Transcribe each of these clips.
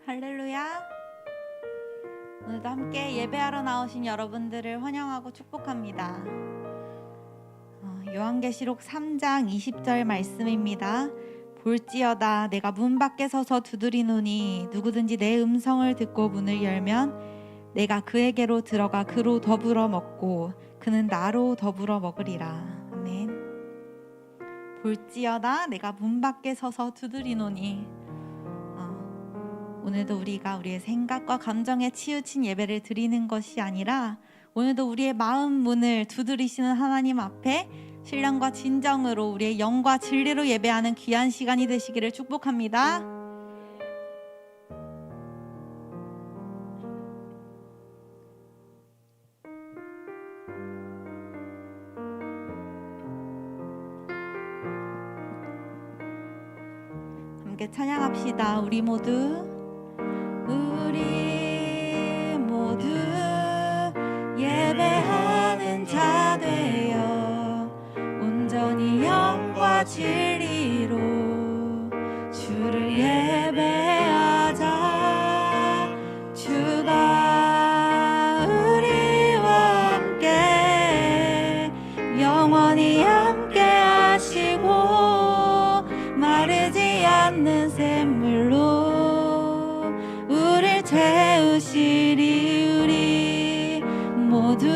할렐루야. 오늘도 함께 예배하러 나오신 여러분들을 환영하고 축복합니다. 요한계시록 3장 20절 말씀입니다. 볼지어다 내가 문 밖에 서서 두드리노니 누구든지 내 음성을 듣고 문을 열면 내가 그에게로 들어가 그로 더불어 먹고 그는 나로 더불어 먹으리라. 아멘. 볼지어다 내가 문 밖에 서서 두드리노니, 오늘도 우리가 우리의 생각과 감정에 치우친 예배를 드리는 것이 아니라 오늘도 우리의 마음 문을 두드리시는 하나님 앞에 신령과 진정으로 우리의 영과 진리로 예배하는 귀한 시간이 되시기를 축복합니다. 함께 찬양합시다. 우리 모두 예배하는 자 되어 온전히 영과 진리로 주를 예배하자. 주가 우리와 함께 영원히 함께 하시고 마르지 않는 샘물로 우릴 채우시리. 우리 모두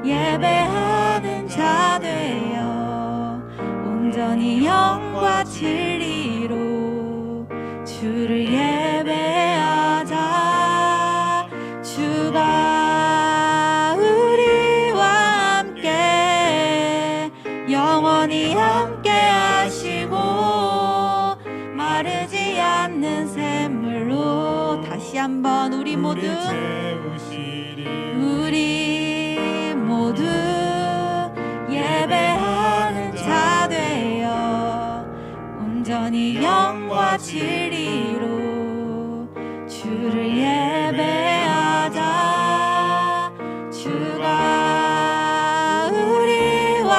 예배하는 자 되어 온전히 영과 진리로 주를 예배하자. 주가 우리와 함께 영원히 함께 하시고 마르지 않는 샘물로. 다시 한번 우리 모두 예배하는 자 되어 온전히 영과 진리로 주를 예배하자. 주가 우리와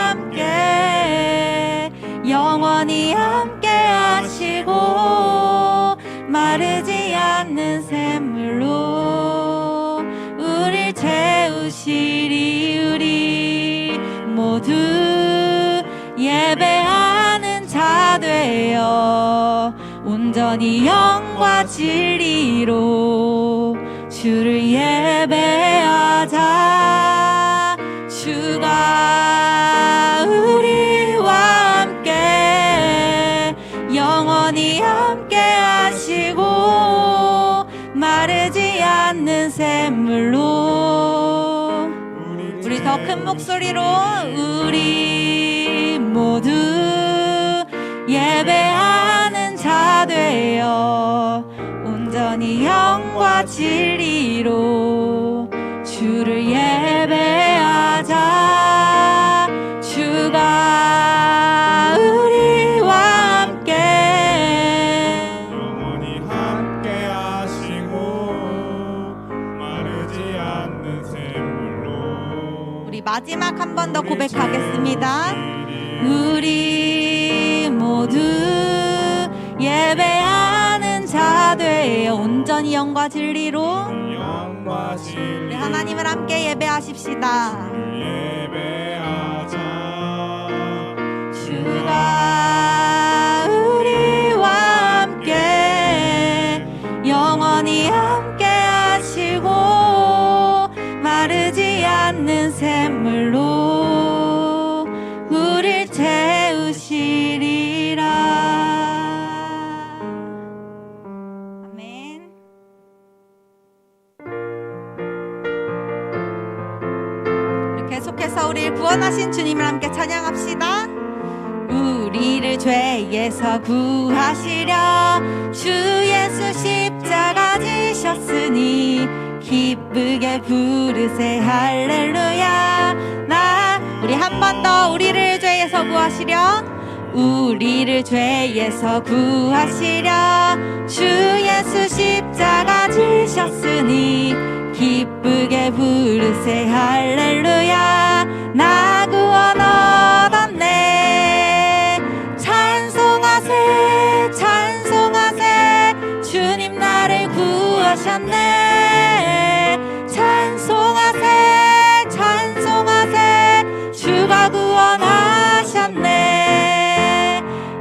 함께 영원히 함께 하시고 마르지 않는 샘물로 우릴 채우시리. 우리 모두 예배하는 자 되어 온전히 영과 진리로 주를 예배하자. 주가 우리와 함께 영원히 함께 하시고 마르지 않는 샘물로. 우리 더 큰 목소리로 우리 모두 예배하는 자 되어 온전히 영과 진리로 주를 예배하자. 주가 우리와 함께 영원히 함께 하시고 마르지 않는 샘물로. 우리 마지막 한 번 더 고백하겠습니다. 우리 모두 예배하는 자 되어 온전히 영과 진리로 우리 하나님을 함께 예배하십시다. 예배하자. 주가 우리와 함께 영원히 함께 하시고 마르지 않는 샘물로 우릴 채우시리라. 아멘. 계속해서 우리를 구원하신 주님을 함께 찬양합시다. 우리를 죄에서 구하시려 주 예수 십자가 지셨으니 기쁘게 부르세 할렐루야. 우리 한 번 더 우리를 죄에서 구하시려 우리를 죄에서 구하시려 주 예수 십자가 지셨으니 기쁘게 부르세 할렐루야. 나 구원 얻었네. 찬송하세 찬송하세 주님 구하셨네. 찬송하세 찬송하세 주가 구원하셨네.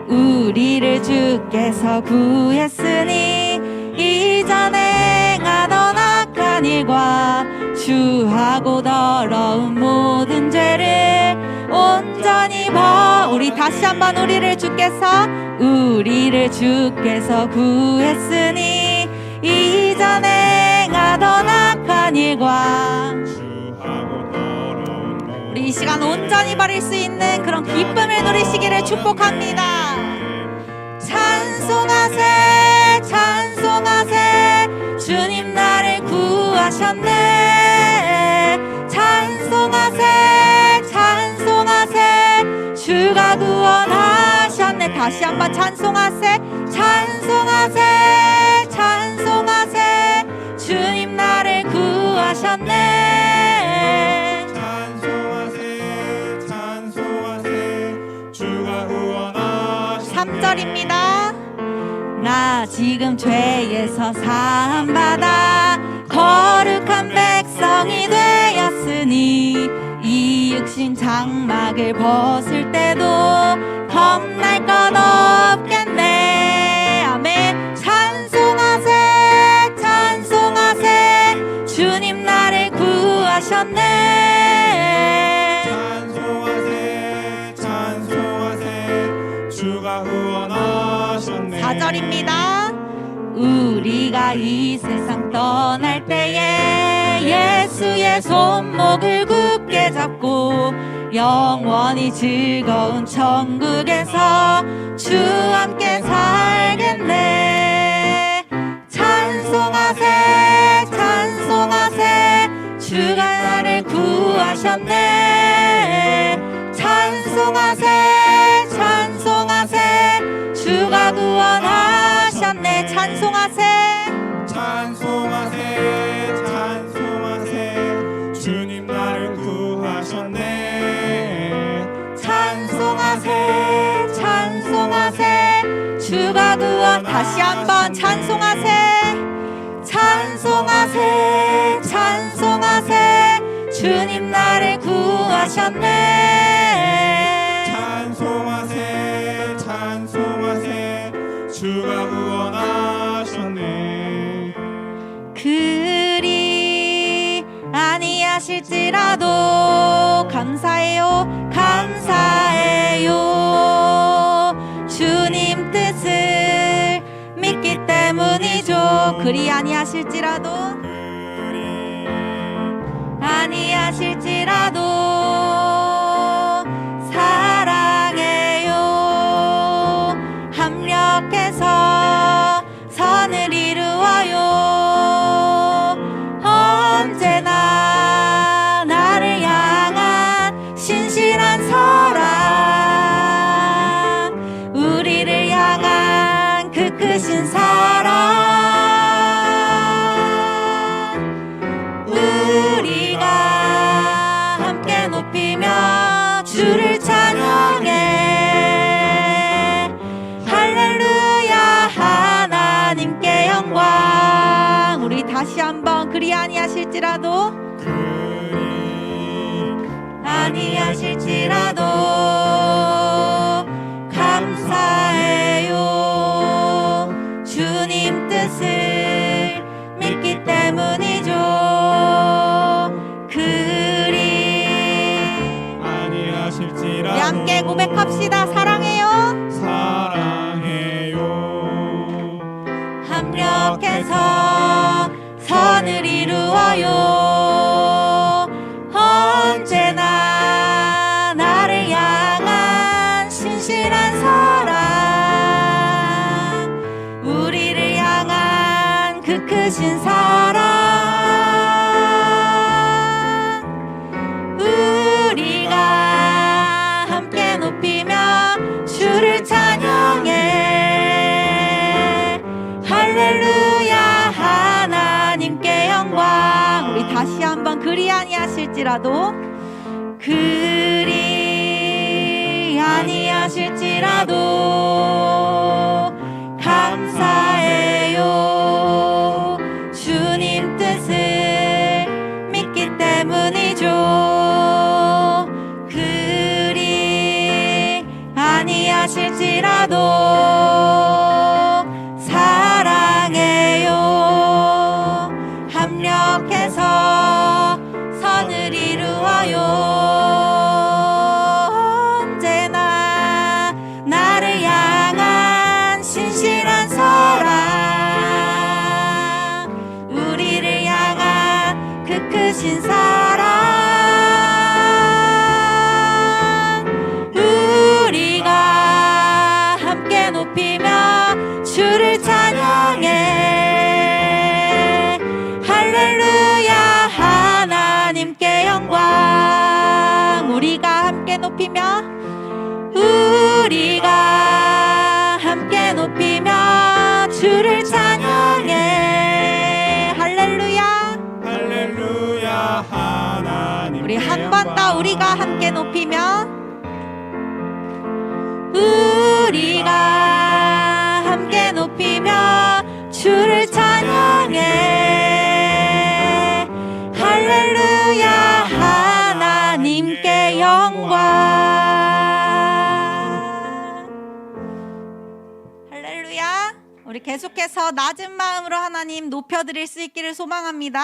우리를 주께서 구했으니 이전에 행하던 악한 일과 주하고 더러운 모든 죄를 온전히 우리 다시 한번 우리를 주께서 구했으니 이전에 행하던 악한 일과 우리 이 시간 온전히 버릴 수 있는 그런 기쁨을 누리시기를 축복합니다. 찬송하세 찬송하세 주님 나를 구하셨네. 찬송하세 찬송하세 주가 구원하셨네. 다시 한번 찬송하세 찬송하세 찬송하세 주님 나를 구하셨네. 찬송하세 찬송하세 주가 구원하셨네. 3절입니다. 나 지금 죄에서 사함받아 거룩한 백성이 되었으니 이 육신 장막을 벗을 때도 겁날 것 없겠네. 아멘. 찬송하세 찬송하세 주님 나를 구하셨네. 찬송하세 찬송하세 주가 구원하셨네. 4절입니다. 우리가 이 세상 떠날 때에 예수의 손목을 굳게 잡고 영원히 즐거운 천국에서 주와 함께 살겠네. 찬송하세 찬송하세 주가 나를 구하셨네. 찬송하세 찬송하세 주가 구원하셨네. 찬송하세 찬송하세 찬송하세 주님 나를 구하셨네. 찬송하세 찬송하세 주가 구원. 다시 한번 찬송하세 찬송하세 찬송하세 주님 나를 구하셨네. 찬송하세 찬송하세 주가 구원하셨네. 그리 아니하실지라도 감사해요 감사해요. 주님 뜻을 믿기 때문이죠. 그리 아니하실지라도 아니하실지라도 사랑해요. 합력해서 선을 이루어요. 언제나 나를 향한 신실한 사랑, 우리를 향한 그 크신 사랑. 우리가 함께 높이며 주를 찬양해. 할렐루야 하나님께 영광. 우리 다시 한번 그리 아니하실지라도 아니하실지라도 감사해요. 주님 뜻을 믿기 때문이죠. 그리 아니하실지라도 우리 함께 고백합시다. 사랑해요. 사랑해요. 합력해서 선을 이루어요. 언제나 나를 향한 신실한 사랑, 우리를 향한 그 크신 사랑. 우리가 함께 높이며 주를 찬양해. 할렐루야 하나님께 영광. 우리 다시 한번 그리 아니하실지라도 그리 아니하실지라도 감사해요. 주신 사랑 우리가 함께 높이며 주를 찬양해. 할렐루야 하나님께 영광. 우리가 함께 높이며 우리가 함께 높이며 주를 찬양해. 할렐루야. 할렐루야 하나님. 우리 한 번 더 우리가 함께 높이며 우리가 함께 높이며 주를 찬양해. 할렐루야 하나님께 영광. 할렐루야. 우리 계속해서 낮은 마음으로 하나님 높여드릴 수 있기를 소망합니다.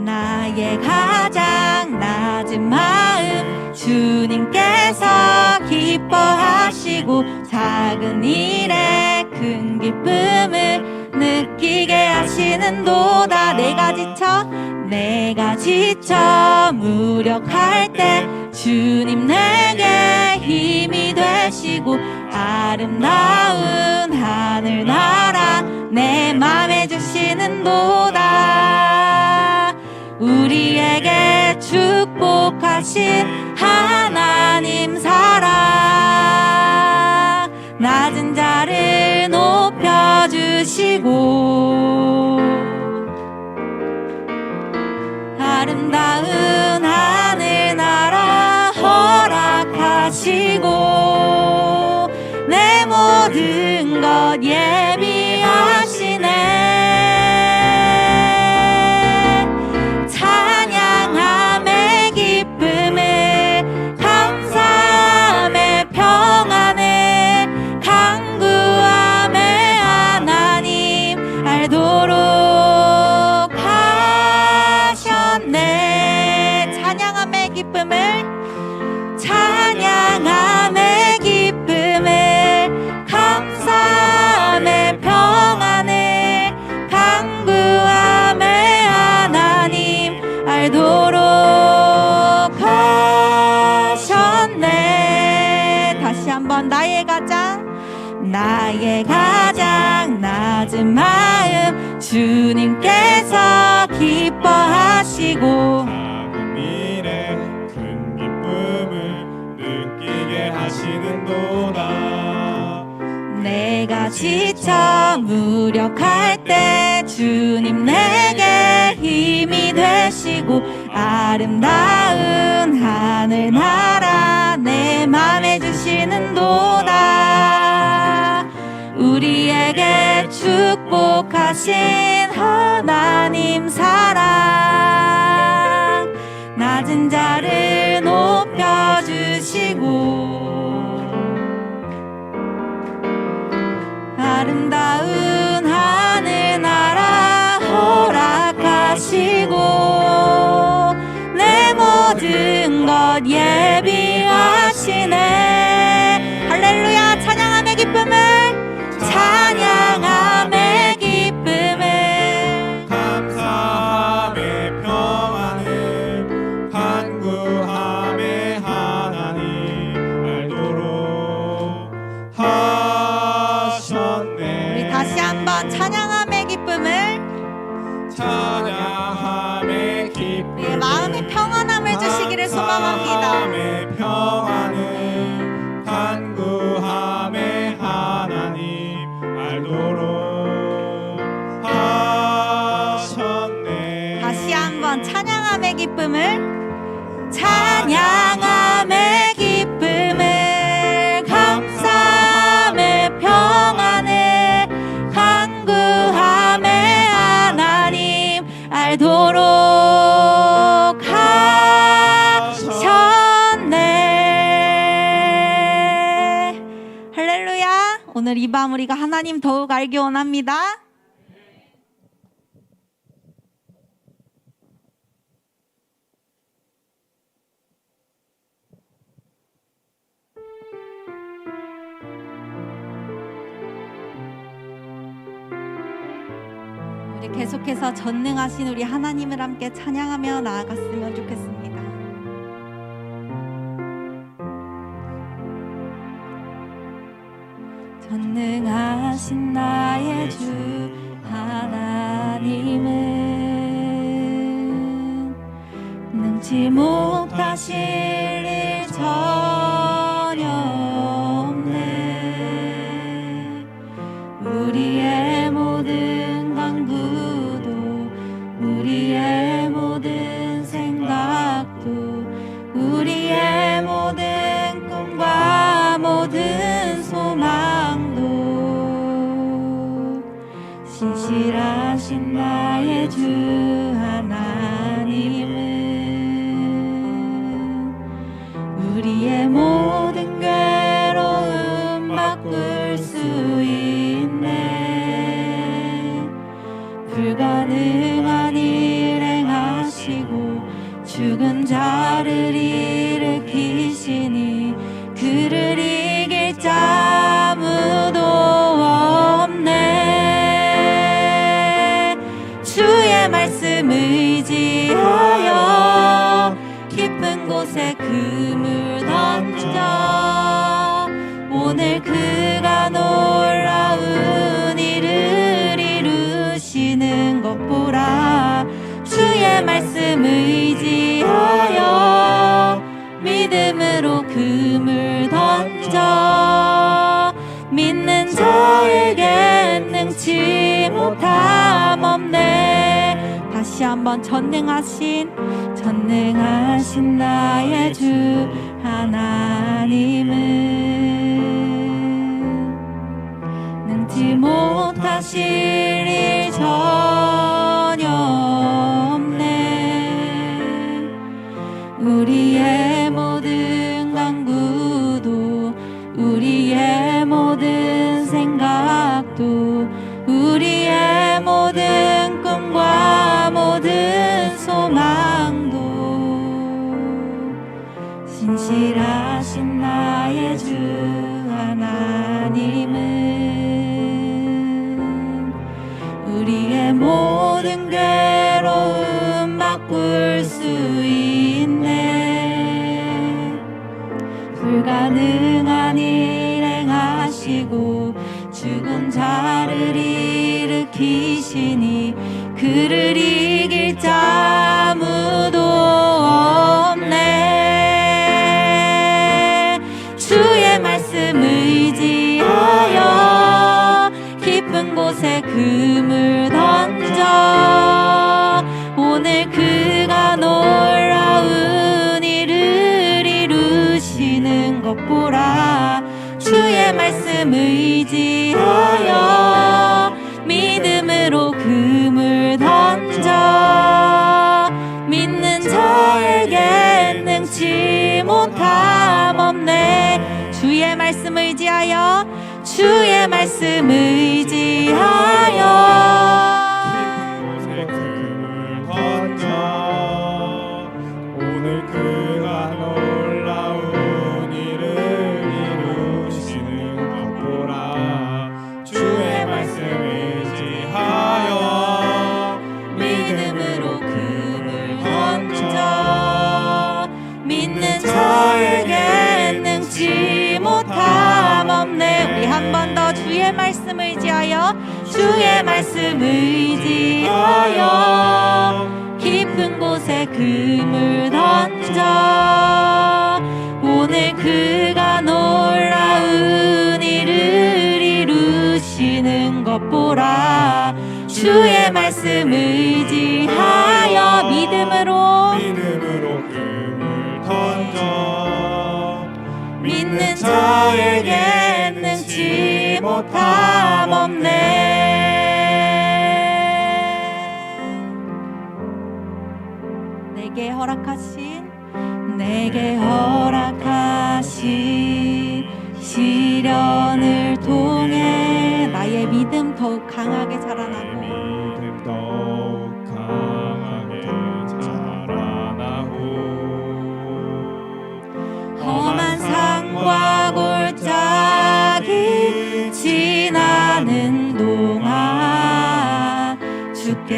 나의 가장 낮은 마음 주님께서 기뻐하시고 작은 일에 큰 기쁨을 느끼게 하시는도다. 내가 지쳐 무력할 때 주님 내게 힘이 되시고 아름다운 하늘나라 내 맘에 주시는도다. 우리에게 축복하신 하나님 사랑 낮은 자를 높여주시고 아름다운 하늘나라 허락하시고 내 모든 것 예비하시네. 찬양함의 기쁨을 감사함의 평안을 간구함의 하나님 알도록 하셨네. 찬양함의 기쁨을 감사함의 평안을 간구함의 하나님 알도록 하셨네. 다시 한번 나의 가장 낮은 마음 주님께서 기뻐하시고 작은 일에 큰 기쁨을 느끼게 하시는도다. 내가 지쳐 무력할 때 주님 내게 힘이 되시고 아름다운 하늘나라 내 맘에 주시는도다. 우리에게 축복하신 하나님 사랑 낮은 자를 높여주시고 아름다운 하늘나라 허락하시고 내 모든 것 예비하시네. 할렐루야. 찬양함의 기쁨을 감사함의 평안을 간구함의 하나님 알도록 하셨네. 우리 다시 한번 찬양함의 기쁨을 우리의 마음의 평안함을 주시기를 소망합니다. 감사함의 평안을 간구함의 하나님 알도록 하셨네. 다시 한번 찬양함의 기쁨을 감사함의 평안을 간구함의 하나님 알도록 하셨네. 할렐루야. 오늘 이 밤 우리가 하나님 더욱 알기 원합니다. 계속해서 전능하신 우리 하나님을 함께 찬양하며 나아갔으면 좋겠습니다. 전능하신 나의 주 하나님은 능치 못하실 일 전혀 없네. 우리의 모든 간구도 우리의 모든 생각도 우리의 모든 꿈과 모든 소망도 신실하신 나의 주 하나님은 우리의 모든 괴로움 바꿀 수 있네. 불가능한 일 행하시고 죽은 자를 일으키시니 그를 이길 자 아무도 없네. 주의 말씀 의지하여 깊은 곳에 금을 던져 오늘 그가 놀라운 일을 이루시는 것 보라. 주의 말씀 의지하여 믿음으로 금을 던져 믿는 자에겐 능치 못함 없네. 다시 한번 전능하신 나의 주 하나님은 능치 못하실 일 전혀 없네. 우리의 모든 간구도 우리의 모든 생각도 우리의 모든 꿈과 모든 소망도 신실하신 나의 주 하나님은 우리의 모든 괴로움 바꿀 수 있네. 불가능한 일 행하시고 죽은 자를 일으키시니 그를 이길 자 아무도 없네. 주의 말씀 의지하여 깊은 곳에 금을 던져 오늘 그가 놀라운 일을 이루시는 것 보라. 주의 말씀 의지하여 믿음으로 금을 던져 믿는 자에게 능치 못함 없네. 주의 말씀 의지하여 주의 말씀 의지하여 깊은 곳에 금을 던져 오늘 그가 놀라운 일을 이루시는 것 보라. 주의 말씀 의지하여 믿음으로 금을 던져 믿는 자에게 능치 못함 없네. 우리 한 번 더 주의 말씀 의지하여 주의 말씀 의지하여 깊은 곳에 금을 던져 오늘 그가 놀라운 일을 이루시는 것 보라. 주의 말씀 의지하여 믿음으로 금을 던져 믿는 자에게 능치 못함 없네. 내게 허락하신 시련을 통해 나의 믿음 더욱 강하게 자라나고 믿음 더욱 강하게 자라나고 험한 산과 골짜기 지나는 동안 주께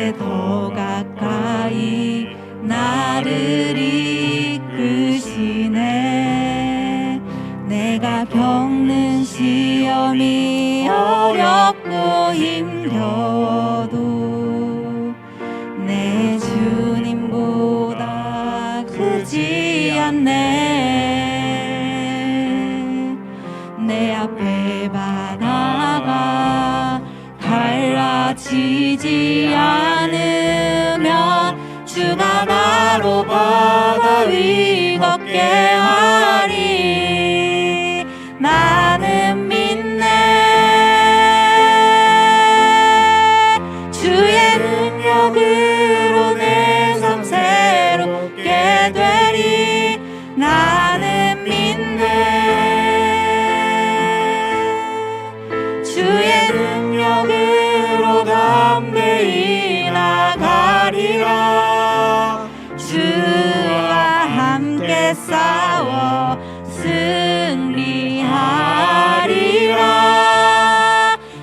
힘겨워도 내 주님보다 크지 않네. 내 앞에 바다가 갈라지지 않으면 주가 나로 바다 위 걷게 하리. 나는 믿네. 주의 능력으로 내 삶 새롭게 되리. 나는 믿네. 주의 능력으로 담대히 나가리라. 주와 함께 싸워 승리하리라.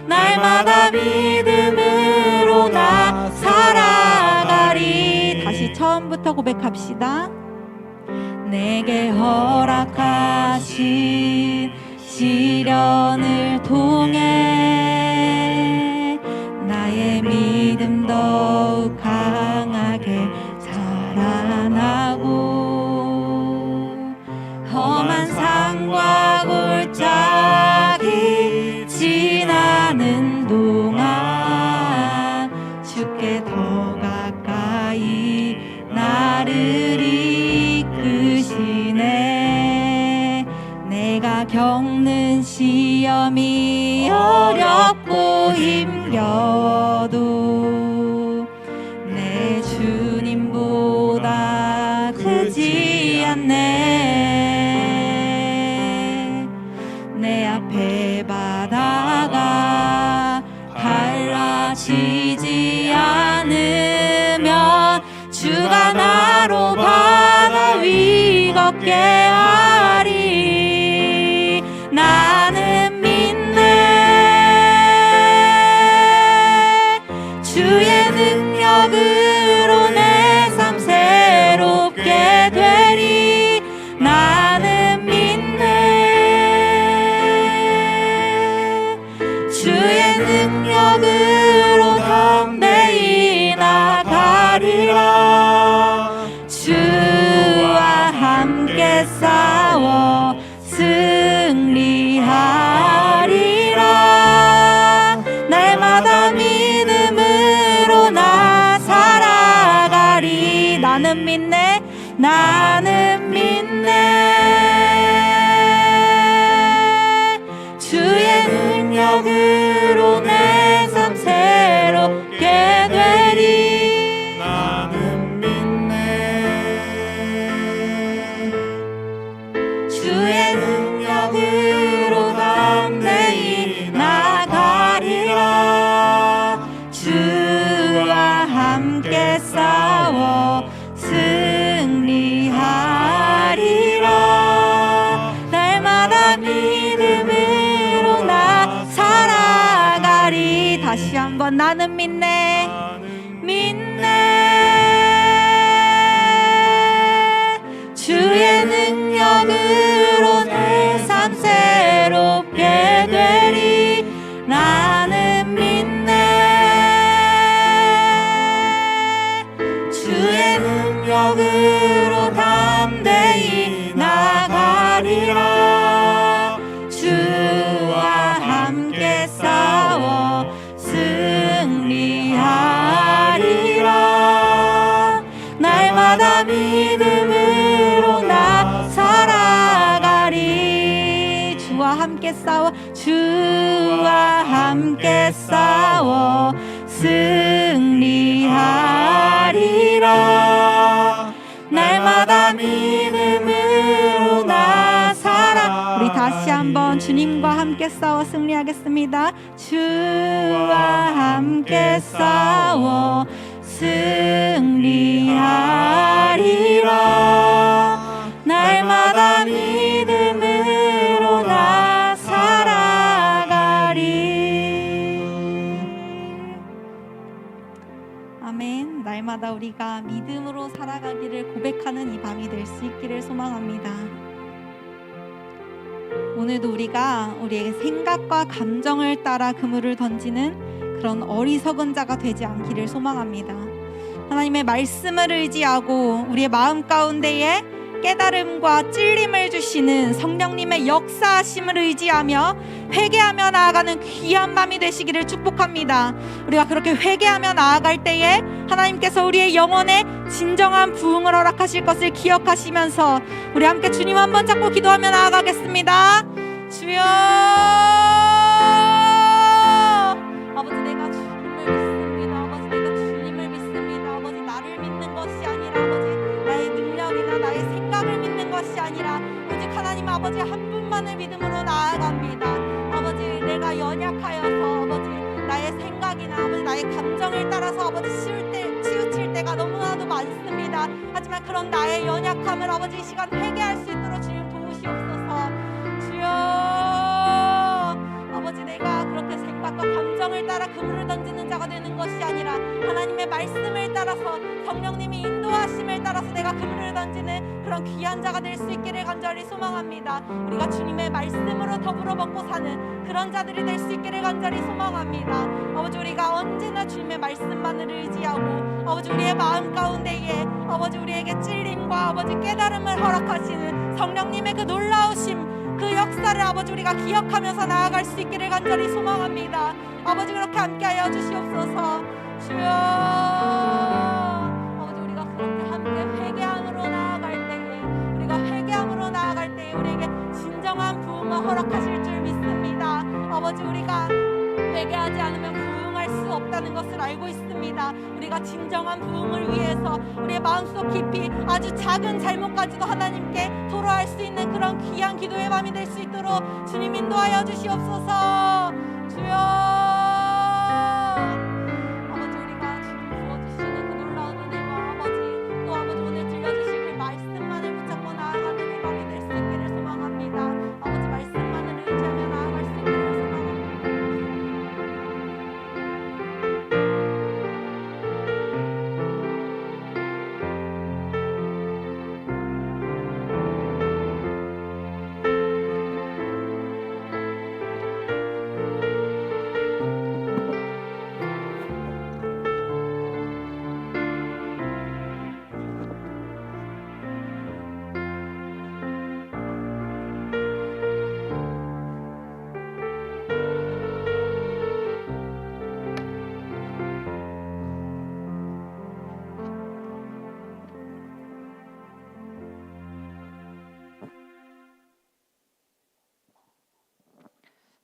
날마다 믿음으로 나 살아가리. 다시 처음부터 고백합시다. 내게 허락하신 시련을 통해 나의 믿음 더욱 강하게 자라나고 험한 산과 골짜기 지나는 동안 주께 더 가까이 나를 이끄시네. 내가 겪는 시험이 어렵고 힘겨워도 내 주님보다 크지 않네. 내 앞에 바다가 갈라지지 않으면 주가 나로 바다 위 걷게 하리. 나는 믿네. 주의 능력으로 내 삶 새롭게 되리. 나는 믿네. 주의 능력으로 담대히 나가리라. 주와 함께 싸워 승리하리라. 날마다 믿음으로 나 살아가리. 나는 믿네. 나는 믿네. 주의 능력으로 내 삶 새롭게 되리. 나는 믿네. 주의 능력으로 담대히 나가리라. 주와 함께 싸워 승리하리라. 날마다 믿음으로 나 살아가리. 다시 한번 나는 믿네. 믿네. 주의 능력으로 내 삶 새롭게 되리. 나는 믿네. 주의 능력으로 담대히 나가리라. 주와 함께 싸워 승리하리라. 날마다 믿음으로 나 살아가리. 주와 함께 싸워 주와 함께 싸워 승리하리라. 날마다 믿음으로 나 살아. 우리 다시 한번 주님과 함께 싸워 승리하겠습니다. 주와 함께 싸워 승리하리라. 날마다 믿음으로 나 살아가리. 아멘. 날마다 우리가 믿음으로 살아가기를 고백하는 이 밤이 될 수 있기를 소망합니다. 오늘도 우리가 우리의 생각과 감정을 따라 그물을 던지는 그런 어리석은 자가 되지 않기를 소망합니다. 하나님의 말씀을 의지하고 우리의 마음 가운데에 깨달음과 찔림을 주시는 성령님의 역사하심을 의지하며 회개하며 나아가는 귀한 밤이 되시기를 축복합니다. 우리가 그렇게 회개하며 나아갈 때에 하나님께서 우리의 영혼에 진정한 부흥을 허락하실 것을 기억하시면서 우리 함께 주님 한번 잡고 기도하며 나아가겠습니다. 주여, 아버지 내가 주님을 믿습니다. 아버지 내가 주님을 믿습니다. 아버지 나를 믿는 것이 아니라 아버지 나의 능력이나 나의 생각을 믿는 것이 아니라 오직 하나님 아버지 한 분만을 믿음으로 나아갑니다. 아버지 내가 연약하여서 아버지 나의 생각이나 아버지 나의 감정을 따라서 아버지 치우칠 때가 너무나도 많습니다. 하지만 그런 나의 연약함을 아버지 이 시간 회개할 수 있도록 주님 도우시옵소서. 주여, 아버지 내가 그렇게 생각과 감정을 따라 그물을 던지는 자가 되는 것이 아니라 하나님의 말씀을 따라서 성령님이 인도하심을 따라서 내가 그물을 던지는 그런 귀한 자가 될 수 있기를 간절히 소망합니다. 우리가 주님의 말씀으로 더불어 먹고 사는 그런 자들이 될 수 있기를 간절히 소망합니다. 아버지 우리가 언제나 주님의 말씀만을 의지하고 아버지 우리의 마음 가운데에 아버지 우리에게 찔림과 아버지 깨달음을 허락하시는 성령님의 그 놀라우심 그 역사를 아버지 우리가 기억하면서 나아갈 수 있기를 간절히 소망합니다. 아버지 그렇게 함께하여 주시옵소서. 주여, 아버지 우리가 그렇게 함께 회개함으로 나아갈 때에 우리가 회개함으로 나아갈 때에 우리에게 진정한 부흥을 허락하실 줄 믿습니다. 아버지 우리가 회개하지 않으면 부흥할 수 없다는 것을 알고 있습니다. 우리가 진정한 부흥을 위해서 우리의 마음속 깊이 아주 작은 잘못까지도 하나님께 토로할 수 있는 그런 귀한 기도의 밤이 될 수 있도록 주님 인도하여 주시옵소서. 주여, 아버지 우리가 지금 부어주시는 그 놀라운 은혜와 아버지 또 아버지 오늘 들려주실 그 말씀만을 붙잡고 나아가는 그 밤이 될 수 있기를 소망합니다. 아버지 말씀만을 의지하며 나아갈 수 있기를 소망합니다.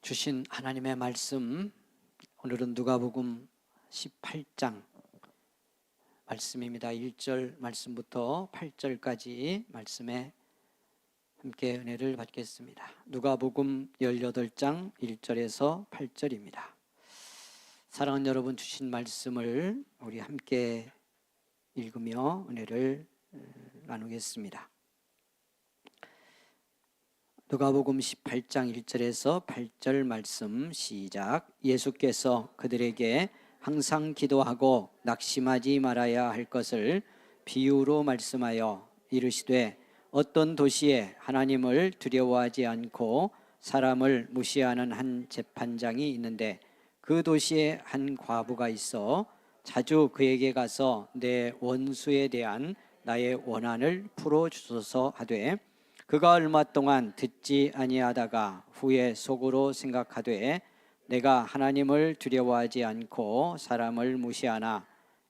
주신 하나님의 말씀, 오늘은 누가복음 18장 말씀입니다. 1절 말씀부터 8절까지 말씀에 함께 은혜를 받겠습니다. 누가복음 18장 1절에서 8절입니다. 사랑하는 여러분, 주신 말씀을 우리 함께 읽으며 은혜를 나누겠습니다. 누가복음 18장 1절에서 8절 말씀 시작. 예수께서 그들에게 항상 기도하고 낙심하지 말아야 할 것을 비유로 말씀하여 이르시되 어떤 도시에 하나님을 두려워하지 않고 사람을 무시하는 한 재판장이 있는데 그 도시에 한 과부가 있어 자주 그에게 가서 내 원수에 대한 나의 원한을 풀어주소서 하되 그가 얼마 동안 듣지 아니하다가 후에 속으로 생각하되 내가 하나님을 두려워하지 않고 사람을 무시하나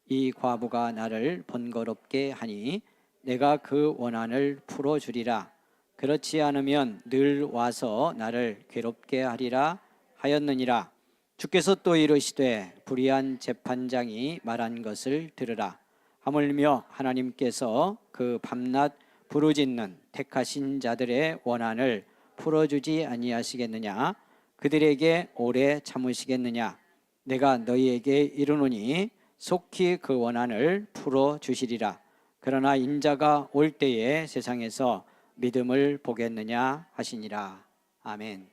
이 과부가 나를 번거롭게 하니 내가 그 원한을 풀어주리라. 그렇지 않으면 늘 와서 나를 괴롭게 하리라 하였느니라. 주께서 또 이르시되 불의한 재판장이 말한 것을 들으라. 하물며 하나님께서 그 밤낮 부르짖는 택하신 자들의 원한을 풀어주지 아니하시겠느냐? 그들에게 오래 참으시겠느냐? 내가 너희에게 이르노니 속히 그 원한을 풀어주시리라. 그러나 인자가 올 때에 세상에서 믿음을 보겠느냐 하시니라. 아멘.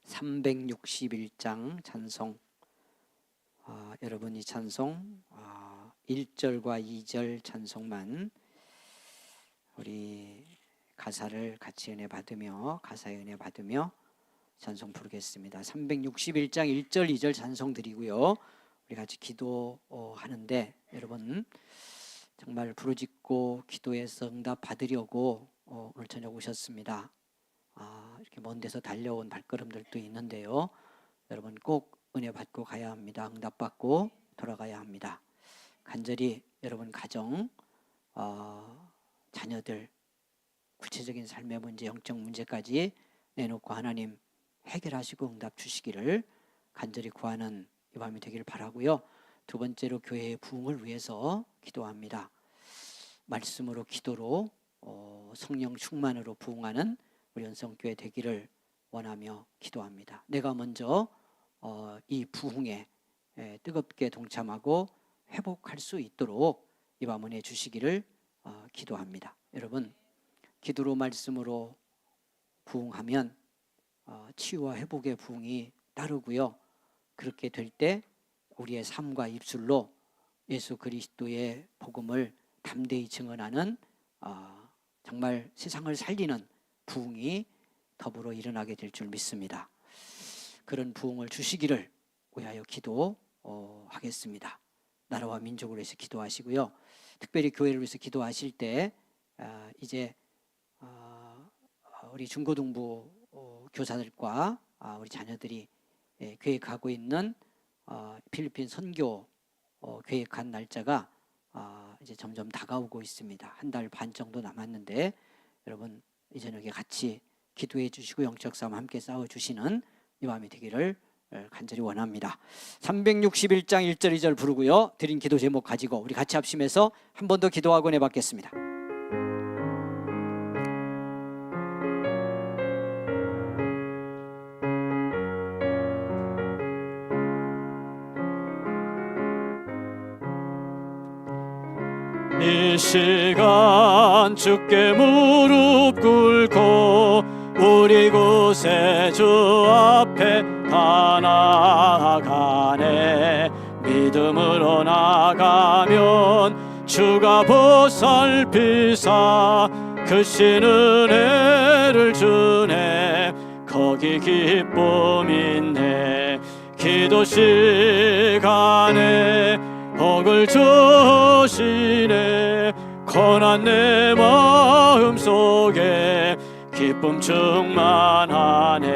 361장 찬송. 여러분 이 찬송 1절과 2절 찬송만 우리 가사의 은혜 받으며 찬송 부르겠습니다. 361장 1절 2절 찬송 드리고요. 우리 같이 기도하는데 여러분 정말 부르짖고 기도해서 응답 받으려고 오늘 저녁 오셨습니다. 이렇게 먼 데서 달려온 발걸음들도 있는데요. 여러분 꼭 은혜 받고 가야 합니다. 응답 받고 돌아가야 합니다. 간절히 여러분 가정, 자녀들, 구체적인 삶의 문제, 영적 문제까지 내놓고 하나님 해결하시고 응답 주시기를 간절히 구하는 이 밤이 되기를 바라고요. 두 번째로 교회의 부흥을 위해서 기도합니다. 말씀으로 기도로 성령 충만으로 부흥하는 우리 연성교회 되기를 원하며 기도합니다. 내가 먼저 이 부흥에 뜨겁게 동참하고 회복할 수 있도록 이 밤 은혜 주시기를 기도합니다. 여러분 기도로 말씀으로 부흥하면 치유와 회복의 부흥이 따르고요. 그렇게 될 때 우리의 삶과 입술로 예수 그리스도의 복음을 담대히 증언하는 정말 세상을 살리는 부흥이 더불어 일어나게 될 줄 믿습니다. 그런 부흥을 주시기를 위하여 기도하겠습니다. 나라와 민족을 위해서 기도하시고요. 특별히 교회를 위해서 기도하실 때 이제 우리 중고등부 교사들과 우리 자녀들이 계획하고 있는 필리핀 선교 계획한 날짜가 이제 점점 다가오고 있습니다. 한 달 반 정도 남았는데 여러분 이 저녁에 같이 기도해 주시고 영적 싸움 함께 싸워 주시는 이 밤이 되기를 간절히 원합니다. 361장 1절 2절 부르고요. 드린 기도 제목 가지고 우리 같이 합심해서 한 번 더 기도하고 내 받겠습니다. 이 시간 주께 무릎 꿇고 우리 구세주 앞에 다 나아가네. 믿음으로 나가면 주가 보살피사 크신 은혜를 주네. 거기 기쁨 있네. 기도 시간에 복을 주시네. 고난 내 마음속에 기쁨 충만하네.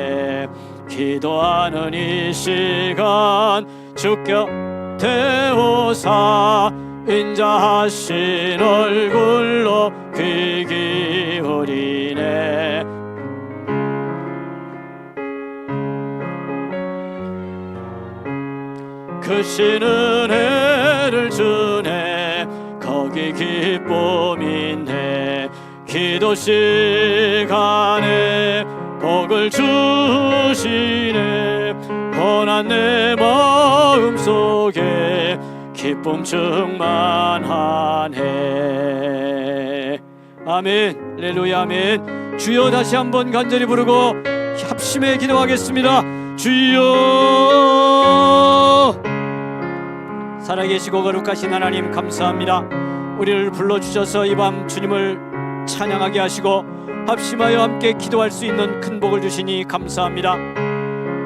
기도하는 이 시간 주께 대오사 인자하신 얼굴로 귀 기울이네. 크신 은혜를 주네. 거기 기쁨 있네. 기도 시간에 복을 주시네. 고난 내 마음속에 기쁨 충만하네. 아멘. 할렐루야. 아멘. 주여 다시 한번 간절히 부르고 합심해 기도하겠습니다. 주여. 살아계시고 거룩하신 하나님 감사합니다. 우리를 불러주셔서 이 밤 주님을 찬양하게 하시고 합심하여 함께 기도할 수 있는 큰 복을 주시니 감사합니다.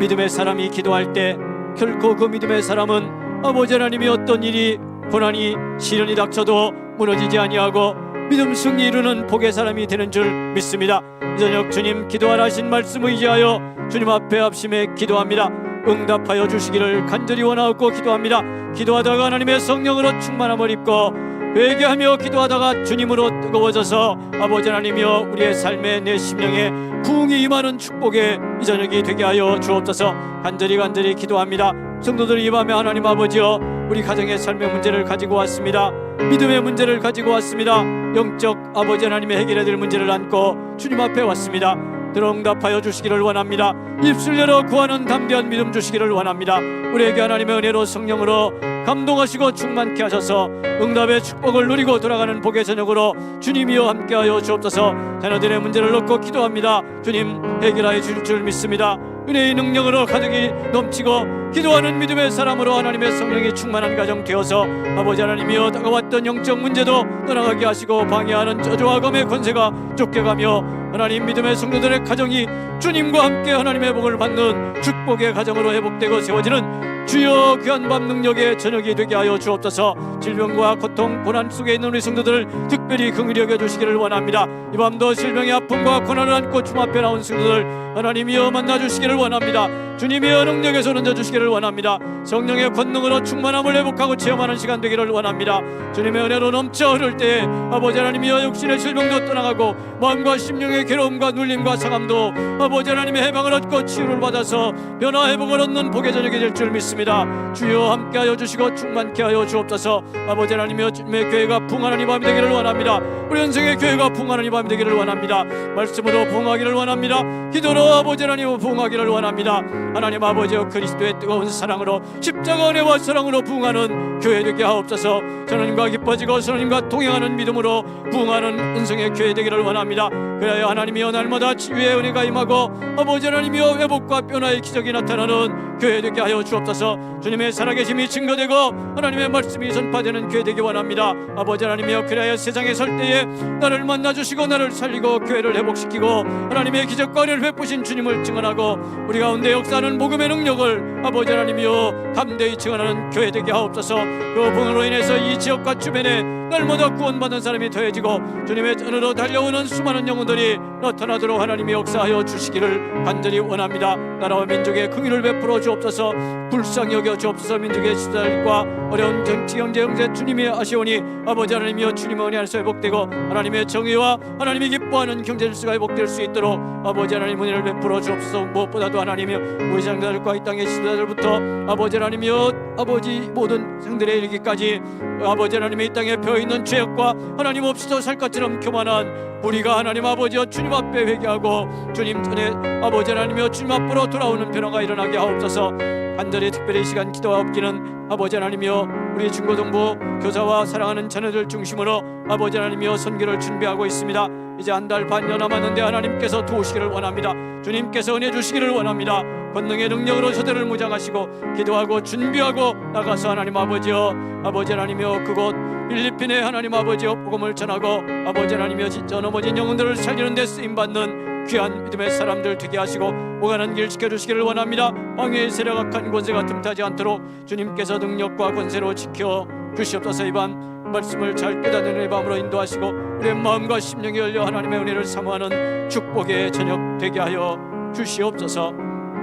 믿음의 사람이 기도할 때 결코 그 믿음의 사람은 아버지 하나님이 어떤 일이 고난이 시련이 닥쳐도 무너지지 아니하고 믿음 승리 이루는 복의 사람이 되는 줄 믿습니다. 이 저녁 주님 기도하라 하신 말씀 의지하여 주님 앞에 합심해 기도합니다. 응답하여 주시기를 간절히 원하옵고 기도합니다. 기도하다가 하나님의 성령으로 충만함을 입고 회개하며 기도하다가 주님으로 뜨거워져서 아버지 하나님이여 우리의 삶에 내 심령에 부흥이 임하는 축복의 이 저녁이 되게 하여 주옵소서. 간절히 기도합니다. 성도들 이 밤에 하나님 아버지여 우리 가정의 삶의 문제를 가지고 왔습니다. 믿음의 문제를 가지고 왔습니다. 영적 아버지 하나님의 해결해야 될 문제를 안고 주님 앞에 왔습니다. 들어응답하여 주시기를 원합니다. 입술 열어 구하는 담대한 믿음 주시기를 원합니다. 우리에게 하나님의 은혜로 성령으로 감동하시고 충만케 하셔서 응답의 축복을 누리고 돌아가는 복의 저녁으로 주님이여 함께하여 주옵소서. 자녀들의 문제를 놓고 기도합니다. 주님 해결하여 주실 줄 믿습니다. 은혜의 능력으로 가득히 넘치고 기도하는 믿음의 사람으로 하나님의 성령이 충만한 가정 되어서 아버지 하나님이여 다가왔던 영적 문제도 떠나가게 하시고 방해하는 저주와 검의 권세가 쫓겨가며 하나님 믿음의 성도들의 가정이 주님과 함께 하나님의 복을 받는 축복의 가정으로 회복되고 세워지는 주여 귀한 밤 능력의 저녁이 되게 하여 주옵소서. 질병과 고통 고난 속에 있는 우리 성도들을 특별히 긍휼히 여겨주시기를 원합니다. 이 밤도 질병의 아픔과 고난을 안고 주 앞에 나온 성도들 하나님이여 만나주시기를 원합니다. 주님의 능력에서 얹어주시기를 원합니다. 성령의 권능으로 충만함을 회복하고 체험하는 시간 되기를 원합니다. 주님의 은혜로 넘쳐 흐를 때에 아버지 하나님이여 육신의 질병도 떠나가고 마음과 심령의 괴로움과 눌림과 상함도 아버지 하나님의 해방을 얻고 치유를 받아서 변화 회복을 얻는 복의 저녁이 될 줄 믿습니다. 주여 함께하여 주시고 충만케 하여 주옵소서. 아버지 하나님이여 주님의 교회가 부흥하는 이 밤이 되기를 원합니다. 우리 현생의 교회가 부흥하는 이 밤이 되기를 원합니다. 말씀으로 부흥하기를 원합니다. 기도로 아버지 하나님을 부흥하기를 원합니다. 하나님 아버지여 그리스도의 뜨거운 사랑으로 십자가 은혜와 사랑으로 부흥하는 교회 되게 하옵소서. 선생님과 기뻐지고 선생님과 동행하는 믿음으로 부흥하는 은성의 교회 되기를 원합니다. 그래야 하나님이여 날마다 치유의 은혜가 임하고 아버지 하나님이여 회복과 변화의 기적이 나타나는 교회 되게 하여 주옵소서. 주님의 살아계심이 증거되고 하나님의 말씀이 전파되는 교회 되기 원합니다. 아버지 하나님이여 그래야 세상에 설 때에 나를 만나주시고 나를 살리고 교회를 회복시키고 하나님의 기적과 은혜를 베푸신 주님을 증언하고 우리 가운데 역사하는 복음의 능력을 아버지 하나님이여 담대히 증언하는 교회 되게 하옵소서. 그 복음으로 인해서 이 지역과 주변에 날마다 구원받는 사람이 더해지고 주님의 전으로 달려오는 수많은 영혼들이 나타나도록 하나님이 역사하여 주시기를 간절히 원합니다. 나라와 민족의 긍휼을 베풀어 주옵소서. 불쌍히 여겨 주옵소서. 민족의 시달과 어려운 정치 경제 형제 주님이 아시오니 아버지 하나님이여 주님의 은혜 안에서 회복되고 하나님의 정의와 하나님이 기뻐하는 경제 질서가 회복될 수 있도록 아버지 하나님 은혜를 베풀어 주옵소서. 무엇보다도 하나님이여 우리 장자들과 이 땅의 지도자들부터 아버지 하나님이여 아버지 모든 성들에 이르기까지 아버지 하나님의 이 땅에 펴있는 죄악과 하나님 없이도 살 것처럼 교만한 우리가 하나님 아버지여 주님 앞에 회개하고 주님 전에 아버지 하나님이여 주님 앞으로 돌아오는 변화가 일어나게 하옵소서. 간절히 특별히 이 시간 기도하옵기는 아버지 하나님이여 우리 중고등부 교사와 사랑하는 자녀들 중심으로 아버지 하나님이여 선교를 준비하고 있습니다. 이제 한 달 반여 남았는데 하나님께서 도우시기를 원합니다. 주님께서 은혜 주시기를 원합니다. 권능의 능력으로 저들을 무장하시고 기도하고 준비하고 나가서 하나님 아버지여 아버지 하나님이여 그곳 필리핀에 하나님 아버지여 복음을 전하고 아버지 하나님이여 진짜 넘어진 영혼들을 살리는 데 쓰임받는 귀한 믿음의 사람들 되게 하시고 오가는 길 지켜주시기를 원합니다. 방해의 세력 악한 권세가 틈타지 않도록 주님께서 능력과 권세로 지켜 주시옵소서. 이 밤 말씀을 잘 깨닫는 이 밤으로 인도하시고 우리의 마음과 심령이 열려 하나님의 은혜를 사모하는 축복의 저녁 되게 하여 주시옵소서.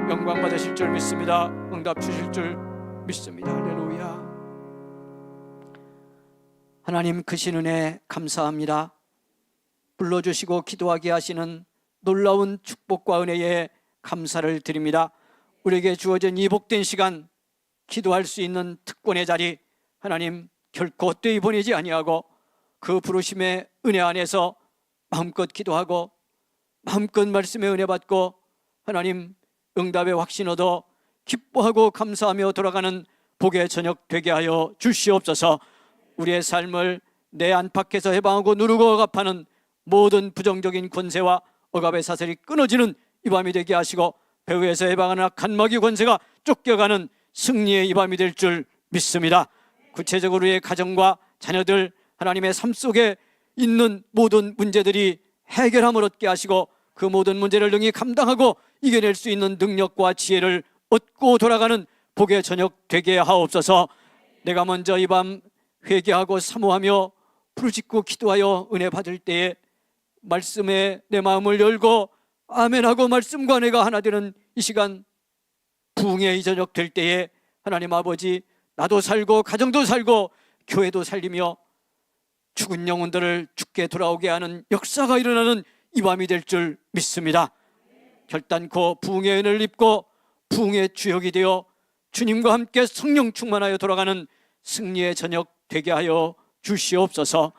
영광 받으실 줄 믿습니다. 응답 주실 줄 믿습니다. 할렐루야. 하나님 크신 은혜 감사합니다. 불러주시고 기도하게 하시는 놀라운 축복과 은혜에 감사를 드립니다. 우리에게 주어진 이 복된 시간 기도할 수 있는 특권의 자리 하나님 결코 헛되이 보내지 아니하고 그 부르심의 은혜 안에서 마음껏 기도하고 마음껏 말씀의 은혜 받고 하나님 응답의 확신 얻어 기뻐하고 감사하며 돌아가는 복의 저녁 되게 하여 주시옵소서. 우리의 삶을 내 안팎에서 해방하고 누르고 억압하는 모든 부정적인 권세와 억압의 사슬이 끊어지는 이 밤이 되게 하시고 배후에서 해방하는 악한 마귀 권세가 쫓겨가는 승리의 이 밤이 될 줄 믿습니다. 구체적으로 우리의 가정과 자녀들 하나님의 삶 속에 있는 모든 문제들이 해결함을 얻게 하시고 그 모든 문제를 능히 감당하고 이겨낼 수 있는 능력과 지혜를 얻고 돌아가는 복의 저녁 되게 하옵소서. 내가 먼저 이 밤 회개하고 사모하며 부르짖고 기도하여 은혜 받을 때에 말씀에 내 마음을 열고 아멘하고 말씀과 내가 하나 되는 이 시간 부흥의 이 저녁 될 때에 하나님 아버지 나도 살고 가정도 살고 교회도 살리며 죽은 영혼들을 죽게 돌아오게 하는 역사가 일어나는 이 밤이 될 줄 믿습니다. 결단코 부흥의 은혜를 입고 부흥의 주역이 되어 주님과 함께 성령 충만하여 돌아가는 승리의 저녁 되게 하여 주시옵소서.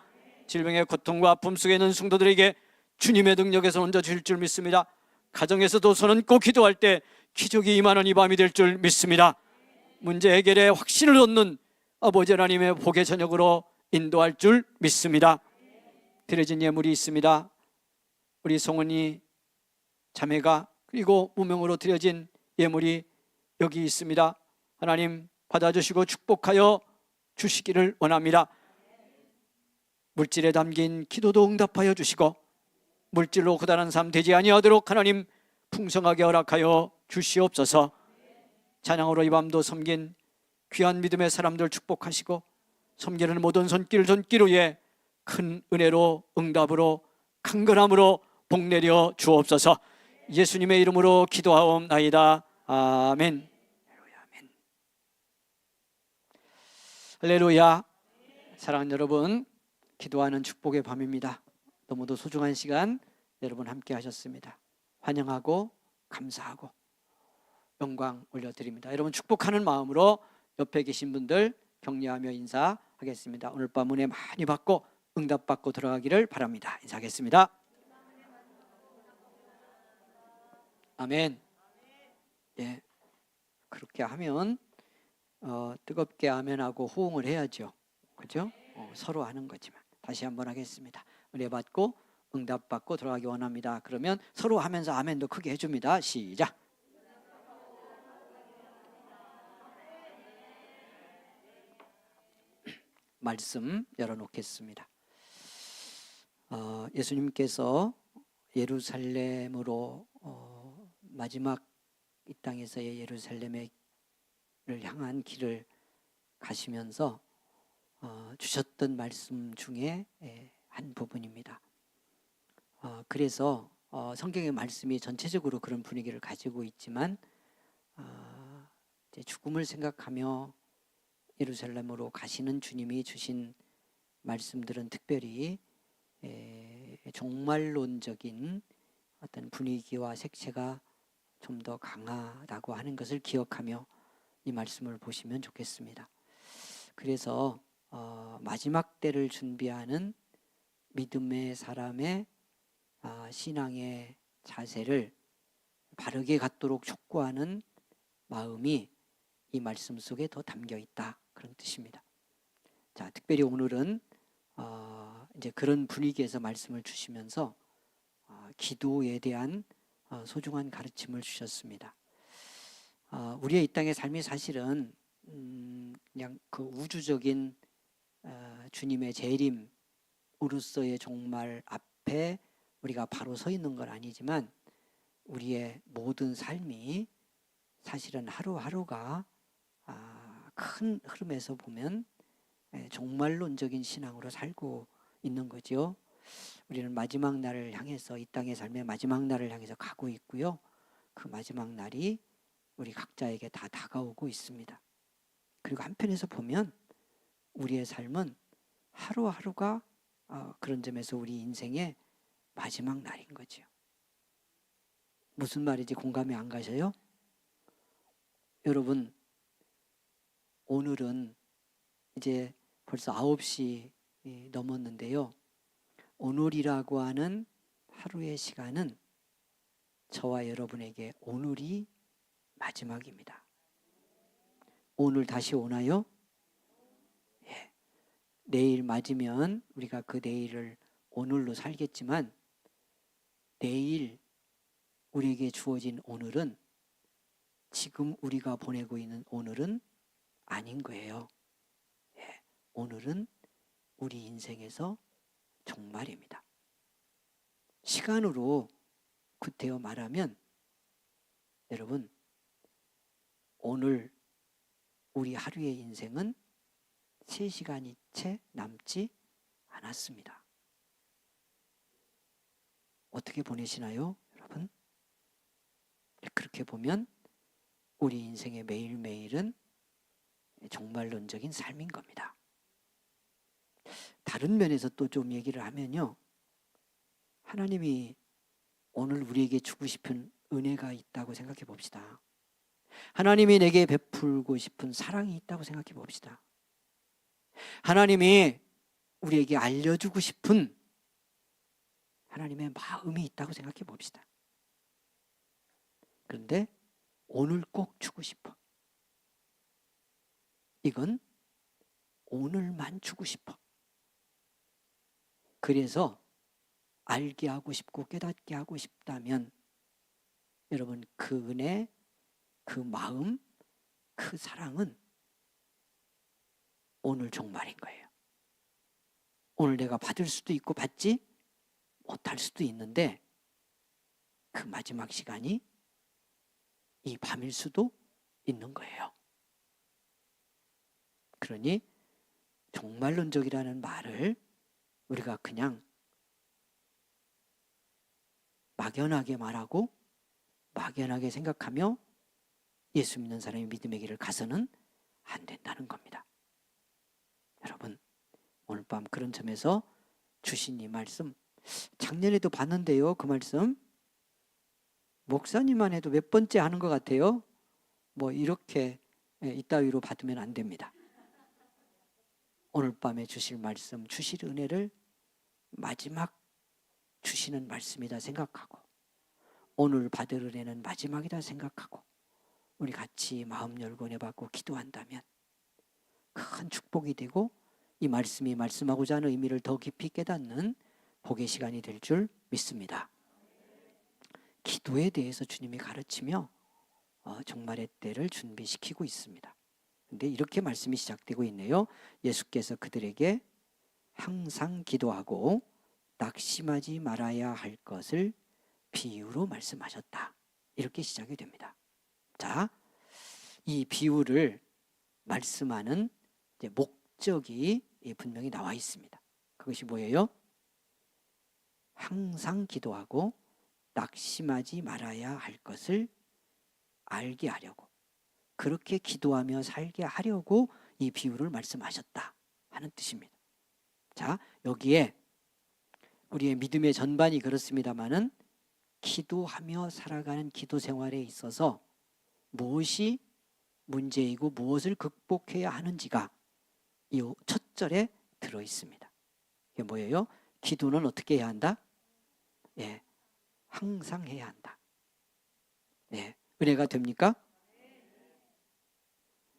질병의 고통과 아픔 속에 있는 성도들에게 주님의 능력에서 얹어 주실 줄 믿습니다. 가정에서도 손은 꼭 기도할 때 기적이 임하는 이 밤이 될 줄 믿습니다. 문제 해결에 확신을 얻는 아버지 하나님의 복의 저녁으로 인도할 줄 믿습니다. 드려진 예물이 있습니다. 우리 송은이 자매가 그리고 무명으로 드려진 예물이 여기 있습니다. 하나님 받아주시고 축복하여 주시기를 원합니다. 물질에 담긴 기도도 응답하여 주시고 물질로 고단한 삶 되지 아니하도록 하나님 풍성하게 허락하여 주시옵소서. 찬양으로 이 밤도 섬긴 귀한 믿음의 사람들 축복하시고 섬기는 모든 손길 위에 큰 은혜로 응답으로 강건함으로 복 내려 주옵소서. 예수님의 이름으로 기도하옵나이다. 아멘. 할렐루야. 사랑하는 여러분, 기도하는 축복의 밤입니다. 너무도 소중한 시간 여러분 함께 하셨습니다. 환영하고 감사하고 영광 올려드립니다. 여러분 축복하는 마음으로 옆에 계신 분들 격려하며 인사하겠습니다. 오늘 밤 은혜 많이 받고 응답받고 들어가기를 바랍니다. 인사하겠습니다. 아멘. 예, 그렇게 하면 뜨겁게 아멘하고 호응을 해야죠. 그죠? 서로 하는 거지만 다시 한번 하겠습니다. 은혜 받고 응답 받고 들어가기 원합니다. 그러면 서로 하면서 아멘도 크게 해줍니다. 시작. 말씀 열어놓겠습니다. 예수님께서 예루살렘으로 마지막 이 땅에서의 예루살렘을 향한 길을 가시면서 주셨던 말씀 중에 한 부분입니다. 그래서 성경의 말씀이 전체적으로 그런 분위기를 가지고 있지만 이제 죽음을 생각하며 예루살렘으로 가시는 주님이 주신 말씀들은 특별히 종말론적인 어떤 분위기와 색채가 좀 더 강하다고 하는 것을 기억하며 이 말씀을 보시면 좋겠습니다. 그래서 마지막 때를 준비하는 믿음의 사람의 신앙의 자세를 바르게 갖도록 촉구하는 마음이 이 말씀 속에 더 담겨 있다, 그런 뜻입니다. 자, 특별히 오늘은 이제 그런 분위기에서 말씀을 주시면서 기도에 대한 소중한 가르침을 주셨습니다. 우리의 이 땅의 삶이 사실은 그냥 그 우주적인 주님의 재림으로서의 종말 앞에 우리가 바로 서 있는 건 아니지만 우리의 모든 삶이 사실은 하루하루가 큰 흐름에서 보면 종말론적인 신앙으로 살고 있는 거죠. 우리는 마지막 날을 향해서, 이 땅의 삶의 마지막 날을 향해서 가고 있고요. 그 마지막 날이 우리 각자에게 다 다가오고 있습니다. 그리고 한편에서 보면 우리의 삶은 하루하루가 그런 점에서 우리 인생의 마지막 날인 거죠. 무슨 말인지 공감이 안 가셔요? 여러분, 오늘은 이제 벌써 9시 넘었는데요. 오늘이라고 하는 하루의 시간은 저와 여러분에게 오늘이 마지막입니다. 오늘 다시 오나요? 예. 내일 맞으면 우리가 그 내일을 오늘로 살겠지만 내일 우리에게 주어진 오늘은 지금 우리가 보내고 있는 오늘은 아닌 거예요. 예. 오늘은 우리 인생에서 종말입니다. 시간으로 구태여 말하면 여러분, 오늘 우리 하루의 인생은 3시간이 채 남지 않았습니다. 어떻게 보내시나요, 여러분? 그렇게 보면 우리 인생의 매일매일은 종말론적인 삶인 겁니다. 다른 면에서 또 좀 얘기를 하면요, 하나님이 오늘 우리에게 주고 싶은 은혜가 있다고 생각해 봅시다. 하나님이 내게 베풀고 싶은 사랑이 있다고 생각해 봅시다. 하나님이 우리에게 알려주고 싶은 하나님의 마음이 있다고 생각해 봅시다. 그런데 오늘 꼭 주고 싶어. 이건 오늘만 주고 싶어. 그래서 알게 하고 싶고 깨닫게 하고 싶다면 여러분 그 은혜, 그 마음, 그 사랑은 오늘 종말인 거예요. 오늘 내가 받을 수도 있고 받지 못할 수도 있는데 그 마지막 시간이 이 밤일 수도 있는 거예요. 그러니 종말론적이라는 말을 우리가 그냥 막연하게 말하고 막연하게 생각하며 예수 믿는 사람이 믿음의 길을 가서는 안 된다는 겁니다. 여러분, 오늘 밤 그런 점에서 주신 이 말씀, 작년에도 봤는데요. 그 말씀 목사님만 해도 몇 번째 하는 것 같아요. 뭐 이렇게 이따위로 받으면 안 됩니다. 오늘 밤에 주실 말씀, 주실 은혜를 마지막 주시는 말씀이다 생각하고 오늘 받을 은혜는 마지막이다 생각하고 우리 같이 마음 열고 내받고 기도한다면 큰 축복이 되고 이 말씀이 말씀하고자 하는 의미를 더 깊이 깨닫는 복의 시간이 될 줄 믿습니다. 기도에 대해서 주님이 가르치며 종말의 때를 준비시키고 있습니다. 그런데 이렇게 말씀이 시작되고 있네요. 예수께서 그들에게 항상 기도하고 낙심하지 말아야 할 것을 비유로 말씀하셨다. 이렇게 시작이 됩니다. 자, 이 비유를 말씀하는 이제 목적이 분명히 나와 있습니다. 그것이 뭐예요? 항상 기도하고 낙심하지 말아야 할 것을 알게 하려고, 그렇게 기도하며 살게 하려고 이 비유를 말씀하셨다 하는 뜻입니다. 자, 여기에 우리의 믿음의 전반이 그렇습니다마는 기도하며 살아가는 기도 생활에 있어서 무엇이 문제이고 무엇을 극복해야 하는지가 이 첫 절에 들어 있습니다. 이게 뭐예요? 기도는 어떻게 해야 한다? 예, 항상 해야 한다. 네, 은혜가 됩니까?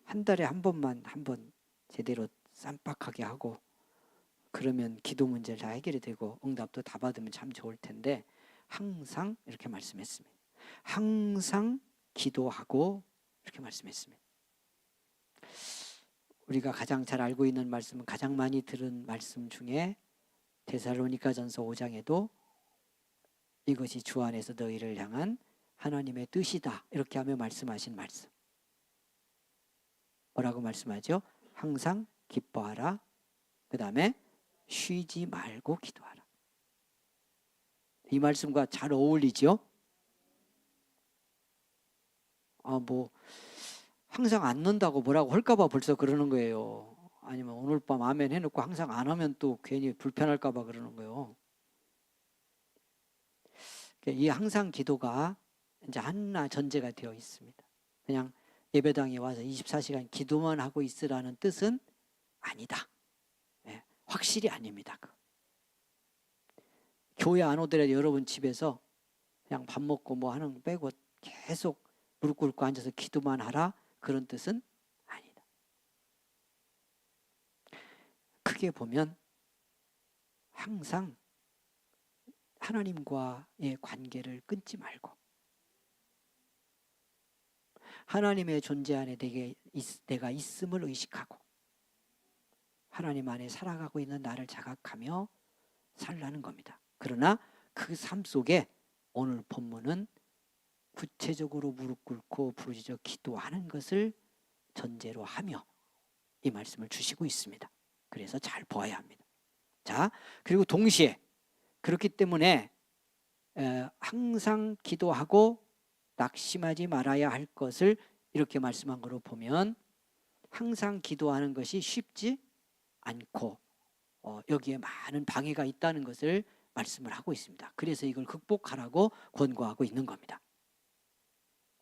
한 달에 한 번만 제대로 쌈박하게 하고 그러면 기도 문제를 다 해결이 되고 응답도 다 받으면 참 좋을 텐데 항상 이렇게 말씀했습니다. 항상 기도하고 이렇게 말씀했습니다. 우리가 가장 잘 알고 있는 말씀은 가장 많이 들은 말씀 중에 데살로니가전서 5장에도 이것이 주 안에서 너희를 향한 하나님의 뜻이다 이렇게 하며 말씀하신 말씀. 뭐라고 말씀하죠? 항상 기뻐하라. 그 다음에 쉬지 말고 기도하라. 이 말씀과 잘 어울리죠? 항상 안 넣는다고 뭐라고 할까봐 벌써 그러는 거예요. 아니면 오늘 밤 아멘 해놓고 항상 안 하면 또 괜히 불편할까봐 그러는 거예요. 이 항상 기도가 이제 하나 전제가 되어 있습니다. 그냥 예배당에 와서 24시간 기도만 하고 있으라는 뜻은 아니다. 네, 확실히 아닙니다. 교회 안 오더라도 여러분 집에서 그냥 밥 먹고 뭐 하는 거 빼고 계속 무릎 꿇고 앉아서 기도만 하라 그런 뜻은 아니다. 크게 보면 항상 하나님과의 관계를 끊지 말고 하나님의 존재 안에 내가 있음을 의식하고 하나님 안에 살아가고 있는 나를 자각하며 살라는 겁니다. 그러나 그 삶 속에 오늘 본문은 구체적으로 무릎 꿇고 부르짖어 기도하는 것을 전제로 하며 이 말씀을 주시고 있습니다. 그래서 잘 보아야 합니다. 자, 그리고 동시에 그렇기 때문에 항상 기도하고 낙심하지 말아야 할 것을 이렇게 말씀한 거로 보면 항상 기도하는 것이 쉽지 않고 여기에 많은 방해가 있다는 것을 말씀을 하고 있습니다. 그래서 이걸 극복하라고 권고하고 있는 겁니다.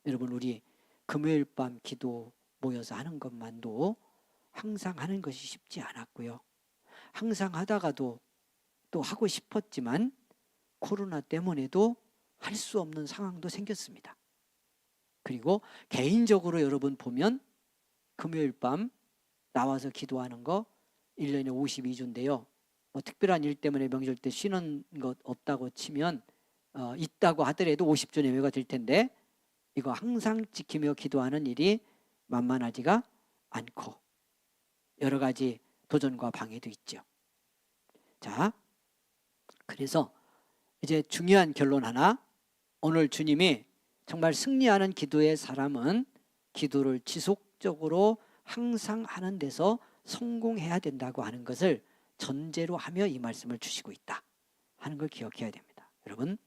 여러분, 우리 금요일 밤 기도 모여서 하는 것만도 항상 하는 것이 쉽지 않았고요. 항상 하다가도 또 하고 싶었지만 코로나 때문에도 할 수 없는 상황도 생겼습니다. 그리고 개인적으로 여러분 보면 금요일 밤 나와서 기도하는 거 1년에 52주인데요. 뭐 특별한 일 때문에 명절 때 쉬는 것 없다고 치면 있다고 하더라도 50주 내외가 될 텐데 이거 항상 지키며 기도하는 일이 만만하지가 않고 여러 가지 도전과 방해도 있죠. 자, 그래서 이제 중요한 결론 하나. 오늘 주님이 정말 승리하는 기도의 사람은 기도를 지속적으로 항상 하는 데서 성공해야 된다고 하는 것을 전제로 하며 이 말씀을 주시고 있다 하는 걸 기억해야 됩니다. 여러분,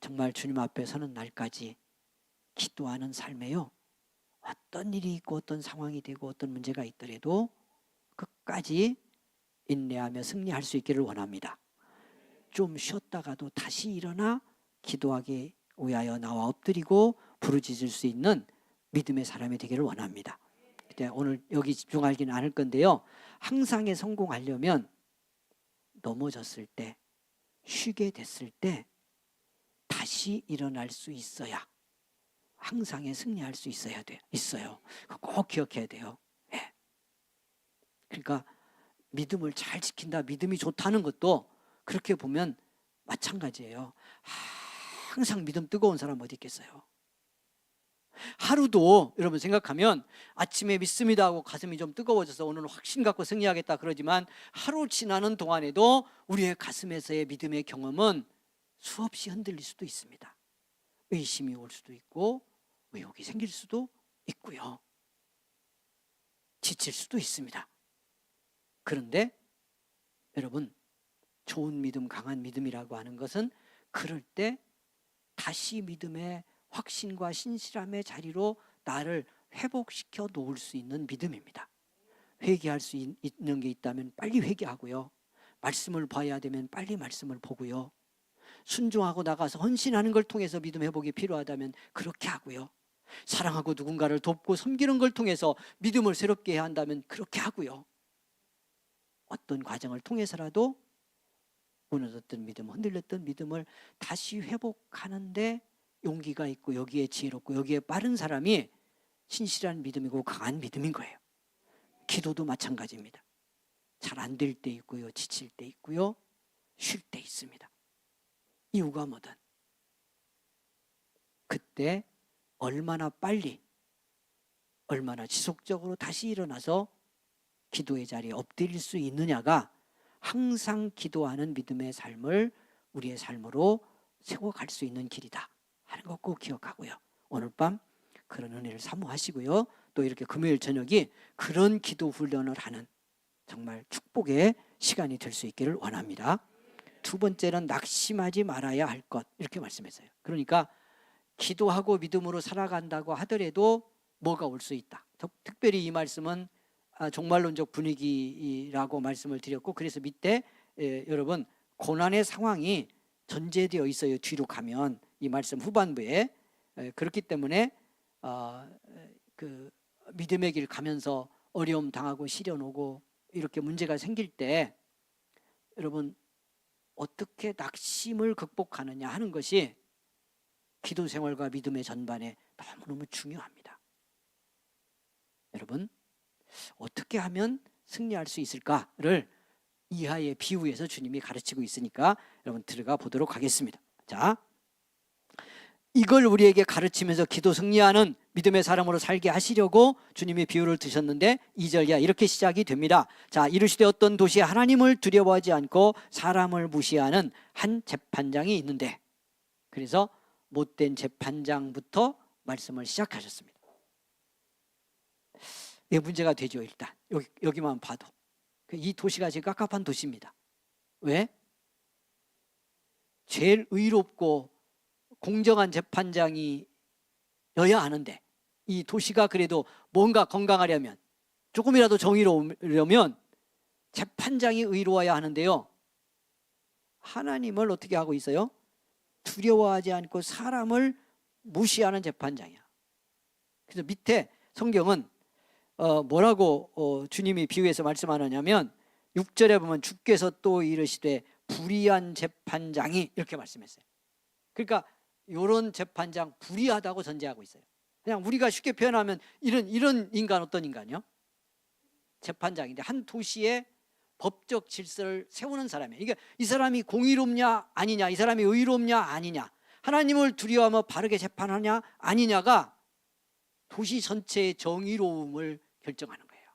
정말 주님 앞에 서는 날까지 기도하는 삶에요, 어떤 일이 있고 어떤 상황이 되고 어떤 문제가 있더라도 끝까지 인내하며 승리할 수 있기를 원합니다. 좀 쉬었다가도 다시 일어나 기도하기 위하여 나와 엎드리고 부르짖을 수 있는 믿음의 사람이 되기를 원합니다. 오늘 여기 집중하기는 않을 건데요, 항상에 성공하려면 넘어졌을 때, 쉬게 됐을 때 다시 일어날 수 있어야 항상에 승리할 수 있어요. 꼭 기억해야 돼요. 네. 그러니까 믿음을 잘 지킨다, 믿음이 좋다는 것도 그렇게 보면 마찬가지예요. 항상 믿음 뜨거운 사람 어디 있겠어요? 하루도 여러분 생각하면 아침에 믿습니다 하고 가슴이 좀 뜨거워져서 오늘은 확신 갖고 승리하겠다 그러지만 하루 지나는 동안에도 우리의 가슴에서의 믿음의 경험은 수없이 흔들릴 수도 있습니다. 의심이 올 수도 있고 의혹이 생길 수도 있고요. 지칠 수도 있습니다. 그런데 여러분, 좋은 믿음, 강한 믿음이라고 하는 것은 그럴 때 다시 믿음의 확신과 신실함의 자리로 나를 회복시켜 놓을 수 있는 믿음입니다. 회개할 수 있는 게 있다면 빨리 회개하고요. 말씀을 봐야 되면 빨리 말씀을 보고요. 순종하고 나가서 헌신하는 걸 통해서 믿음 회복이 필요하다면 그렇게 하고요. 사랑하고 누군가를 돕고 섬기는 걸 통해서 믿음을 새롭게 해야 한다면 그렇게 하고요. 어떤 과정을 통해서라도 무너졌던 믿음, 흔들렸던 믿음을 다시 회복하는데 용기가 있고 여기에 지혜롭고 여기에 빠른 사람이 신실한 믿음이고 강한 믿음인 거예요. 기도도 마찬가지입니다. 잘 안 될 때 있고요, 지칠 때 있고요, 쉴 때 있습니다. 이유가 뭐든 그때 얼마나 빨리, 얼마나 지속적으로 다시 일어나서 기도의 자리에 엎드릴 수 있느냐가 항상 기도하는 믿음의 삶을 우리의 삶으로 세워갈 수 있는 길이다 하는 거 꼭 기억하고요. 오늘 밤 그런 은혜를 사모하시고요. 또 이렇게 금요일 저녁이 그런 기도 훈련을 하는 정말 축복의 시간이 될 수 있기를 원합니다. 두 번째는 낙심하지 말아야 할 것, 이렇게 말씀했어요. 그러니까 기도하고 믿음으로 살아간다고 하더라도 뭐가 올 수 있다. 특별히 이 말씀은 종말론적 분위기라고 말씀을 드렸고, 그래서 밑에 여러분 고난의 상황이 전제되어 있어요. 뒤로 가면 이 말씀 후반부에. 그렇기 때문에 그 믿음의 길 가면서 어려움 당하고 시련 오고 이렇게 문제가 생길 때 여러분 어떻게 낙심을 극복하느냐 하는 것이 기도 생활과 믿음의 전반에 너무너무 중요합니다. 여러분, 어떻게 하면 승리할 수 있을까를 이하의 비유에서 주님이 가르치고 있으니까 여러분 들어가 보도록 하겠습니다. 자, 이걸 우리에게 가르치면서 기도 승리하는 믿음의 사람으로 살게 하시려고 주님이 비유를 드셨는데 2절 이하 이렇게 시작이 됩니다. 자, 이르시되 어떤 도시에 하나님을 두려워하지 않고 사람을 무시하는 한 재판장이 있는데, 그래서 못된 재판장부터 말씀을 시작하셨습니다. 이게 문제가 되죠. 일단 여기만 봐도 이 도시가 지금 깝깝한 도시입니다. 왜? 제일 의롭고 공정한 재판장이 여야 하는데 이 도시가 그래도 뭔가 건강하려면, 조금이라도 정의로우려면 재판장이 의로워야 하는데요, 하나님을 어떻게 하고 있어요? 두려워하지 않고 사람을 무시하는 재판장이야. 그래서 밑에 성경은 뭐라고 주님이 비유해서 말씀하느냐면 6절에 보면 주께서 또 이르시되 불의한 재판장이, 이렇게 말씀했어요. 그러니까 이런 재판장 불의하다고 전제하고 있어요. 그냥 우리가 쉽게 표현하면 이런 인간, 어떤 인간이요? 재판장인데 한 도시의 법적 질서를 세우는 사람이에요. 이게 이 사람이 공의롭냐 아니냐, 이 사람이 의롭냐 아니냐 하나님을 두려워하며 바르게 재판하냐 아니냐가 도시 전체의 정의로움을 결정하는 거예요.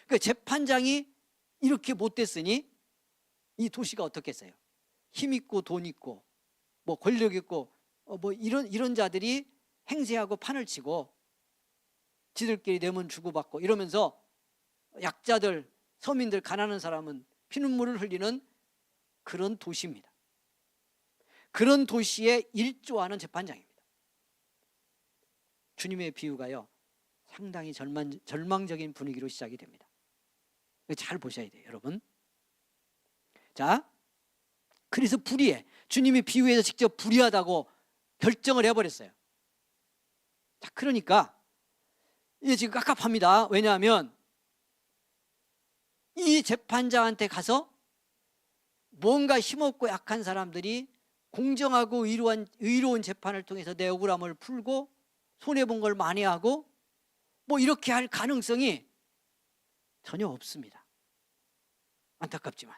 그러니까 재판장이 이렇게 못됐으니 이 도시가 어떻겠어요? 힘 있고 돈 있고 뭐 권력 있고 뭐 이런 자들이 행세하고 판을 치고 지들끼리 뇌물 주고받고 이러면서 약자들, 서민들, 가난한 사람은 피눈물을 흘리는 그런 도시입니다. 그런 도시에 일조하는 재판장입니다. 주님의 비유가요, 상당히 절망적인 분위기로 시작이 됩니다. 잘 보셔야 돼요, 여러분. 자, 그래서 불의해. 주님이 비유에서 직접 불의하다고 결정을 해버렸어요. 자, 그러니까 이게 지금 깝깝합니다. 왜냐하면 이 재판장한테 가서 뭔가 힘없고 약한 사람들이 공정하고 의로운 재판을 통해서 내 억울함을 풀고 손해본 걸 만회하고 뭐 이렇게 할 가능성이 전혀 없습니다. 안타깝지만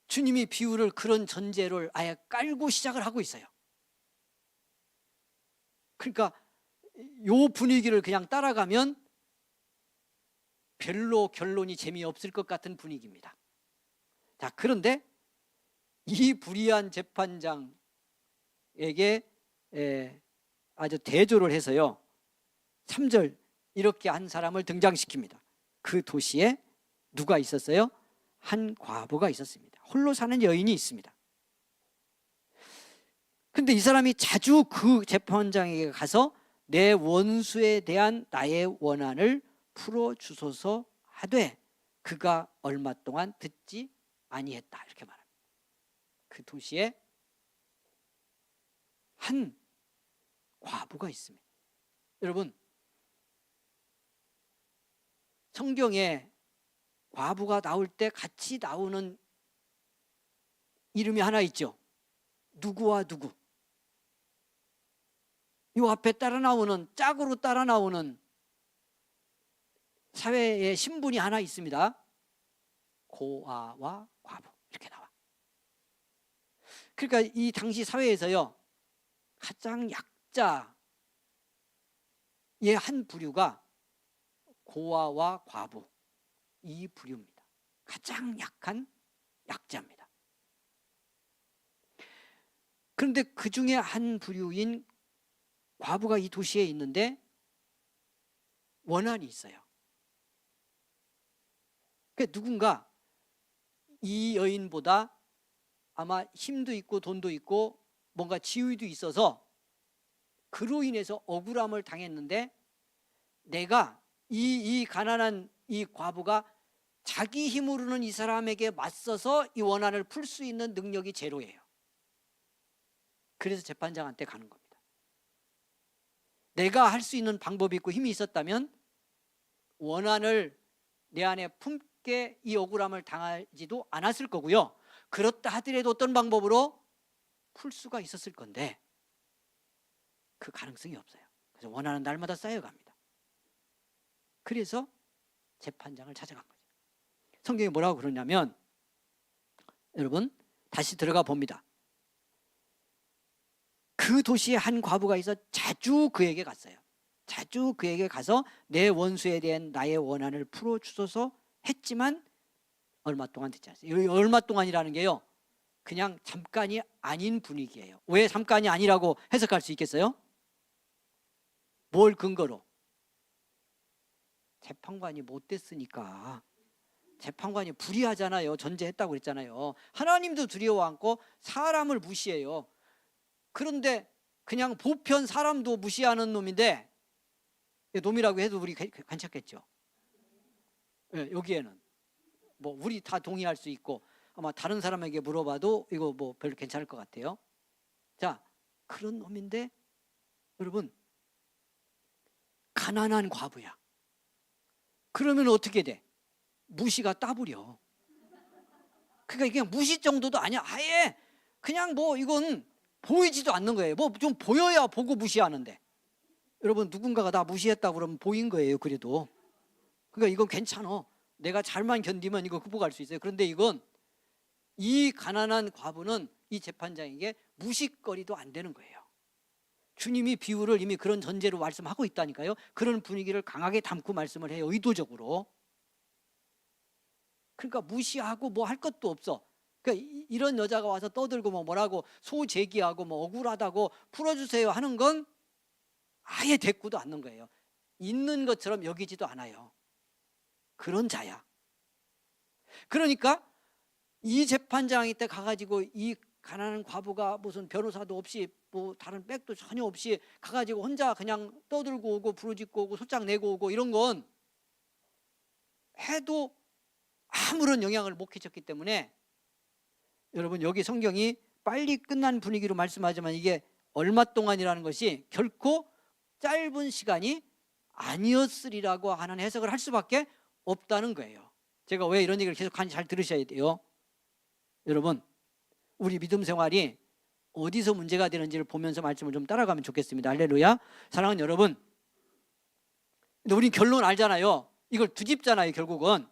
주님이 비유를 그런 전제를 아예 깔고 시작을 하고 있어요. 그러니까 요 분위기를 그냥 따라가면 별로 결론이 재미없을 것 같은 분위기입니다. 자, 그런데 이 불의한 재판장에게 아주 대조를 해서요, 3절 이렇게 한 사람을 등장시킵니다. 그 도시에 누가 있었어요? 한 과부가 있었습니다. 홀로 사는 여인이 있습니다. 근데 이 사람이 자주 그 재판장에게 가서 내 원수에 대한 나의 원한을 풀어주소서 하되 그가 얼마 동안 듣지 아니했다, 이렇게 말합니다. 그 도시에 한 과부가 있습니다. 여러분, 성경에 과부가 나올 때 같이 나오는 이름이 하나 있죠. 누구와 누구. 이 앞에 따라 나오는, 짝으로 따라 나오는 사회의 신분이 하나 있습니다. 고아와 과부, 이렇게 나와. 그러니까 이 당시 사회에서요, 가장 약자의 한 부류가 고아와 과부, 이 부류입니다. 가장 약한 약자입니다. 그런데 그 중에 한 부류인 과부가 이 도시에 있는데 원한이 있어요. 그러니까 누군가 이 여인보다 아마 힘도 있고 돈도 있고 뭔가 지위도 있어서 그로 인해서 억울함을 당했는데, 내가 이 가난한 이 과부가 자기 힘으로는 이 사람에게 맞서서 이 원한을 풀 수 있는 능력이 제로예요. 그래서 재판장한테 가는 겁니다. 내가 할 수 있는 방법이 있고 힘이 있었다면 원한을 내 안에 품게 이 억울함을 당하지도 않았을 거고요. 그렇다 하더라도 어떤 방법으로 풀 수가 있었을 건데 그 가능성이 없어요. 그래서 원한은 날마다 쌓여갑니다. 그래서 재판장을 찾아간 거죠. 성경이 뭐라고 그러냐면, 여러분 다시 들어가 봅니다. 그 도시에 한 과부가 있어 자주 그에게 갔어요. 자주 그에게 가서 내 원수에 대한 나의 원한을 풀어주소서 했지만 얼마 동안 듣지 않았어요. 이 얼마 동안이라는 게요, 그냥 잠깐이 아닌 분위기예요. 왜 잠깐이 아니라고 해석할 수 있겠어요? 뭘 근거로? 재판관이 못됐으니까. 재판관이 불의하잖아요. 전제했다고 그랬잖아요. 하나님도 두려워 않고 사람을 무시해요. 그런데 그냥 보편 사람도 무시하는 놈인데, 놈이라고 해도 우리 괜찮겠죠? 네, 여기에는 뭐 우리 다 동의할 수 있고 아마 다른 사람에게 물어봐도 이거 뭐 별로 괜찮을 것 같아요. 자, 그런 놈인데 여러분, 가난한 과부야. 그러면 어떻게 돼? 무시가 따부려. 그러니까 이게 무시 정도도 아니야. 아예 그냥 뭐 이건 보이지도 않는 거예요. 뭐 좀 보여야 보고 무시하는데, 여러분 누군가가 나 무시했다고 그러면 보인 거예요. 그래도 그러니까 이건 괜찮아. 내가 잘만 견디면 이거 극복할 수 있어요. 그런데 이건 이 가난한 과부는 이 재판장에게 무식거리도 안 되는 거예요. 주님이 비유를 이미 그런 전제로 말씀하고 있다니까요. 그런 분위기를 강하게 담고 말씀을 해요, 의도적으로. 그러니까 무시하고 뭐 할 것도 없어. 그러니까 이런 여자가 와서 떠들고 뭐라고 소제기하고 뭐 억울하다고 풀어주세요 하는 건 아예 대꾸도 않는 거예요. 있는 것처럼 여기지도 않아요. 그런 자야. 그러니까 이 재판장이 때 가가지고 이 가난한 과부가 무슨 변호사도 없이 뭐 다른 백도 전혀 없이 가가지고 혼자 그냥 떠들고 오고 부르짖고 오고 소장 내고 오고 이런 건 해도 아무런 영향을 못 끼쳤기 때문에, 여러분 여기 성경이 빨리 끝난 분위기로 말씀하지만 이게 얼마 동안이라는 것이 결코 짧은 시간이 아니었으리라고 하는 해석을 할 수밖에 없다는 거예요. 제가 왜 이런 얘기를 계속 하는지 잘 들으셔야 돼요. 여러분, 우리 믿음 생활이 어디서 문제가 되는지를 보면서 말씀을 좀 따라가면 좋겠습니다. 할렐루야. 사랑하는 여러분, 근데 우린 결론 알잖아요. 이걸 뒤집잖아요. 결국은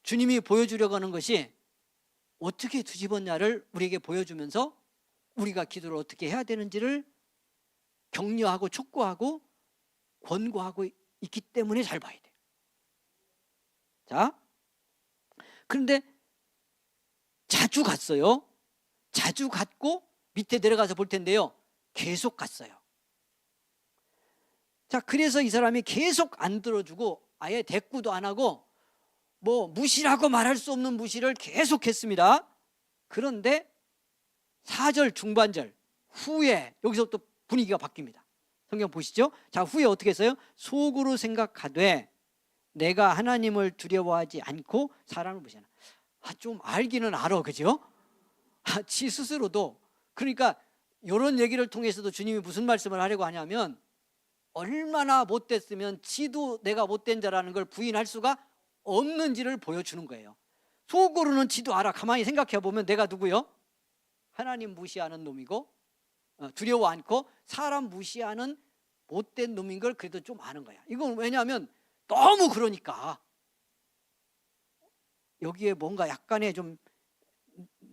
주님이 보여주려고 하는 것이 어떻게 뒤집었냐를 우리에게 보여주면서 우리가 기도를 어떻게 해야 되는지를 격려하고 촉구하고 권고하고 있기 때문에 잘 봐야 돼요. 자, 그런데 자주 갔어요. 자주 갔고 밑에 내려가서 볼 텐데요, 계속 갔어요. 자, 그래서 이 사람이 계속 안 들어주고 아예 대꾸도 안 하고 뭐 무시라고 말할 수 없는 무시를 계속했습니다. 그런데 4절 중반절 후에 여기서부터 분위기가 바뀝니다. 성경 보시죠. 자, 후에 어떻게 했어요? 속으로 생각하되 내가 하나님을 두려워하지 않고 사람을 무시하나. 좀 알기는 알아, 그죠? 지 스스로도. 그러니까 이런 얘기를 통해서도 주님이 무슨 말씀을 하려고 하냐면, 얼마나 못됐으면 지도 내가 못된 자라는 걸 부인할 수가 없는지를 보여주는 거예요. 속으로는 지도 알아. 가만히 생각해 보면 내가 누구요? 하나님 무시하는 놈이고 두려워 않고 사람 무시하는 못된 놈인 걸 그래도 좀 아는 거야. 이건 왜냐하면 너무 그러니까. 여기에 뭔가 약간의 좀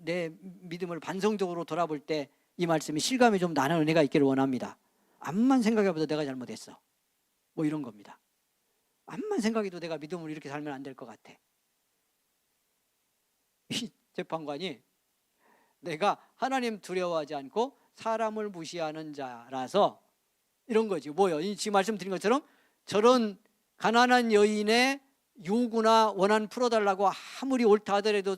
내 믿음을 반성적으로 돌아볼 때 이 말씀이 실감이 좀 나는 은혜가 있기를 원합니다. 암만 생각해봐도 내가 잘못했어, 뭐 이런 겁니다. 암만 생각해도 내가 믿음으로 이렇게 살면 안 될 것 같아. 이 재판관이 내가 하나님 두려워하지 않고 사람을 무시하는 자라서 이런 거지. 뭐요? 지금 말씀드린 것처럼 저런 가난한 여인의 요구나 원한 풀어달라고 아무리 옳다 하더라도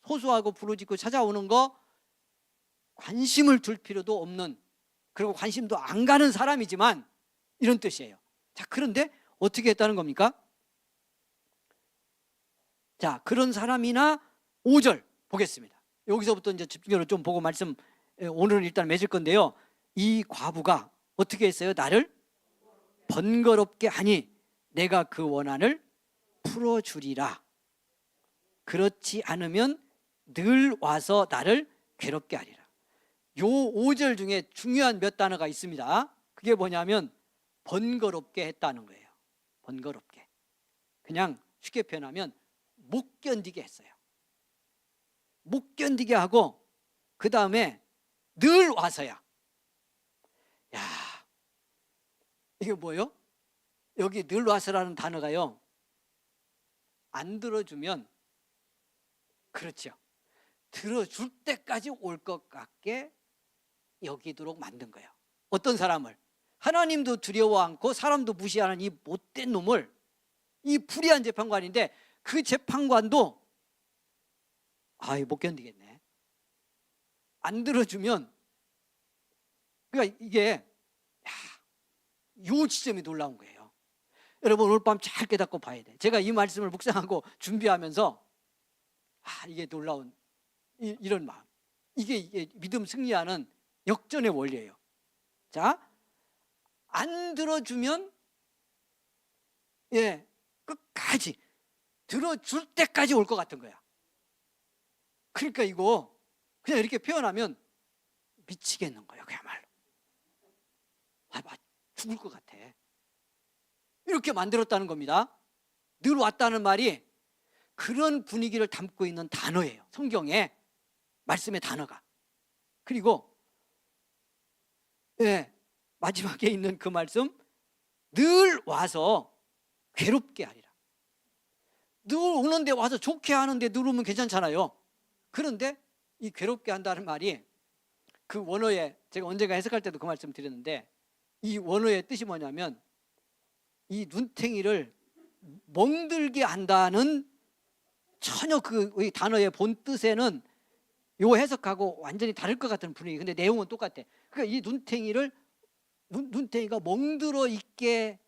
호소하고 부르짖고 찾아오는 거 관심을 둘 필요도 없는, 그리고 관심도 안 가는 사람이지만 이런 뜻이에요. 자, 그런데 어떻게 했다는 겁니까? 자, 그런 사람이나 5절 보겠습니다. 여기서부터 이제 집중적으로 좀 보고 말씀 오늘은 일단 맺을 건데요, 이 과부가 어떻게 했어요? 나를 번거롭게 하니 내가 그 원한을 풀어주리라. 그렇지 않으면 늘 와서 나를 괴롭게 하리라. 요 5절 중에 중요한 몇 단어가 있습니다. 그게 뭐냐면 번거롭게 했다는 거예요. 번거롭게. 그냥 쉽게 표현하면 못 견디게 했어요. 못 견디게 하고 그 다음에 늘 와서야. 야, 이게 뭐예요? 여기 늘 와서라는 단어가요, 안 들어주면, 그렇죠, 들어줄 때까지 올 것 같게 여기도록 만든 거예요. 어떤 사람을? 하나님도 두려워 않고 사람도 무시하는 이 못된 놈을, 이 불의한 재판관인데 그 재판관도 못 견디겠네. 안 들어주면, 그러니까 이게 요 지점이 놀라운 거예요. 여러분 오늘 밤 잘 깨닫고 봐야 돼. 제가 이 말씀을 묵상하고 준비하면서 이게 놀라운 이런 마음, 이게 믿음 승리하는 역전의 원리예요. 자, 안 들어주면 끝까지 들어줄 때까지 올 것 같은 거야. 그러니까 이거 그냥 이렇게 표현하면 미치겠는 거예요. 그야말로 죽을 것 같아. 이렇게 만들었다는 겁니다. 늘 왔다는 말이 그런 분위기를 담고 있는 단어예요, 성경에. 말씀의 단어가. 그리고 마지막에 있는 그 말씀, 늘 와서 괴롭게 하리라. 늘 오는데 와서 좋게 하는데 늘 오면 괜찮잖아요. 그런데 이 괴롭게 한다는 말이 그 원어에, 제가 언젠가 해석할 때도 그 말씀 드렸는데, 이 원어의 뜻이 뭐냐면 이 눈탱이를 멍들게 한다는, 전혀 그 단어의 본 뜻에는 요 해석하고 완전히 다를 것 같은 분위기. 근데 내용은 똑같아. 그러니까 이 눈탱이가 멍들어 있게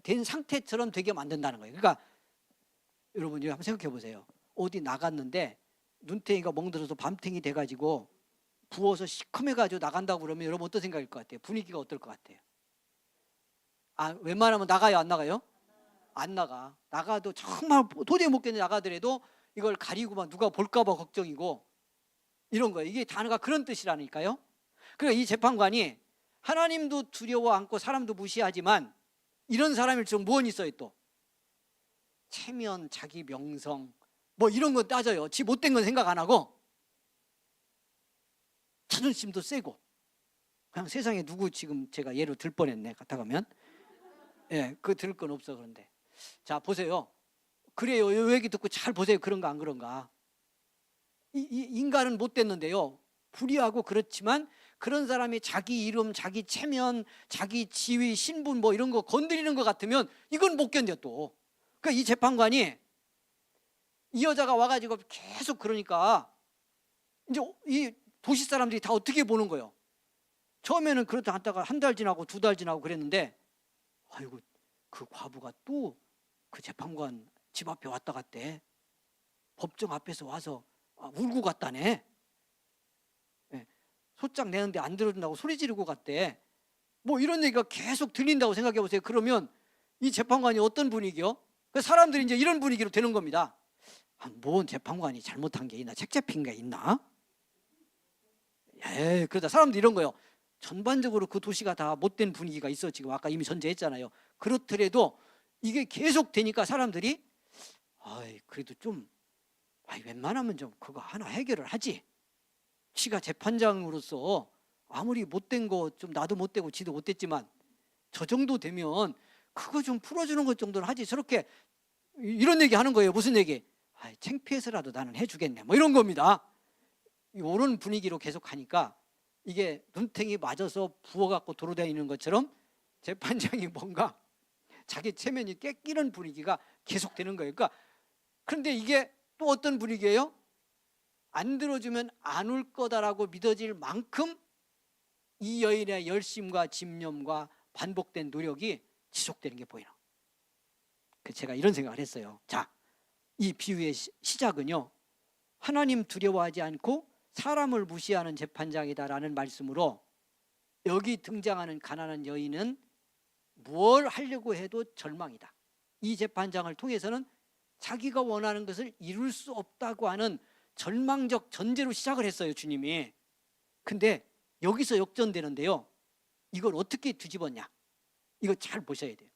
된 상태처럼 되게 만든다는 거예요. 그러니까 여러분 한번 생각해 보세요. 어디 나갔는데 눈탱이가 멍들어서 밤탱이 돼가지고 부어서 시커매가지고 나간다고 그러면 여러분 어떤 생각일 것 같아요? 분위기가 어떨 것 같아요? 웬만하면 나가요, 안 나가요? 안 나가. 나가도 정말 도저히 못 견뎌 나가더라도 이걸 가리고만 누가 볼까 봐 걱정이고 이런 거예요. 이게 단어가 그런 뜻이라니까요. 그러니까 이 재판관이 하나님도 두려워 않고 사람도 무시하지만 이런 사람일수록 무언 있어요 또? 체면, 자기 명성 뭐 이런 거 따져요. 지 못된 건 생각 안 하고 자존심도 세고, 그냥 세상에 누구 지금 제가 예로 들 뻔했네 같아가면, 그 들을 건 없어. 그런데 자 보세요. 그래요. 이 얘기 듣고 잘 보세요. 그런가 안 그런가. 이 인간은 못 됐는데요, 불의하고 그렇지만 그런 사람이 자기 이름, 자기 체면, 자기 지위, 신분 뭐 이런 거 건드리는 것 같으면 이건 못 견뎌 또. 그러니까 이 재판관이 이 여자가 와가지고 계속 그러니까 이제 이 도시 사람들이 다 어떻게 보는 거예요? 처음에는 그렇다 하다가 한 달 지나고 두 달 지나고 그랬는데, 아이고 그 과부가 또 그 재판관 집 앞에 왔다 갔대. 법정 앞에서 와서 울고 갔다네. 소장 내는데 안 들어준다고 소리 지르고 갔대. 뭐 이런 얘기가 계속 들린다고 생각해 보세요. 그러면 이 재판관이 어떤 분위기요? 사람들이 이제 이런 분위기로 되는 겁니다. 뭔 재판관이 잘못한 게 있나? 책 잡힌 게 있나? 그러다 사람들이 이런 거예요. 전반적으로 그 도시가 다 못된 분위기가 있어. 지금 아까 이미 전제했잖아요. 그렇더라도 이게 계속 되니까 사람들이 그래도 좀 웬만하면 좀 그거 하나 해결을 하지. 지가 재판장으로서 아무리 못된 거 좀 나도 못되고 지도 못됐지만 저 정도 되면 그거 좀 풀어주는 것 정도는 하지. 저렇게 이런 얘기 하는 거예요. 무슨 얘기? 창피해서라도 나는 해주겠네. 뭐 이런 겁니다. 이런 분위기로 계속 하니까 이게 눈탱이 맞아서 부어갖고 돌아다니는 것처럼 재판장이 뭔가 자기 체면이 깨끼는 분위기가 계속 되는 거예요. 그런데 이게 또 어떤 분위기예요? 안 들어주면 안 올 거다라고 믿어질 만큼 이 여인의 열심과 집념과 반복된 노력이 지속되는 게 보이나. 제가 이런 생각을 했어요. 자, 이 비유의 시작은요, 하나님 두려워하지 않고 사람을 무시하는 재판장이다라는 말씀으로 여기 등장하는 가난한 여인은 뭘 하려고 해도 절망이다. 이 재판장을 통해서는 자기가 원하는 것을 이룰 수 없다고 하는 절망적 전제로 시작을 했어요, 주님이. 근데 여기서 역전되는데요, 이걸 어떻게 뒤집었냐? 이거 잘 보셔야 돼요.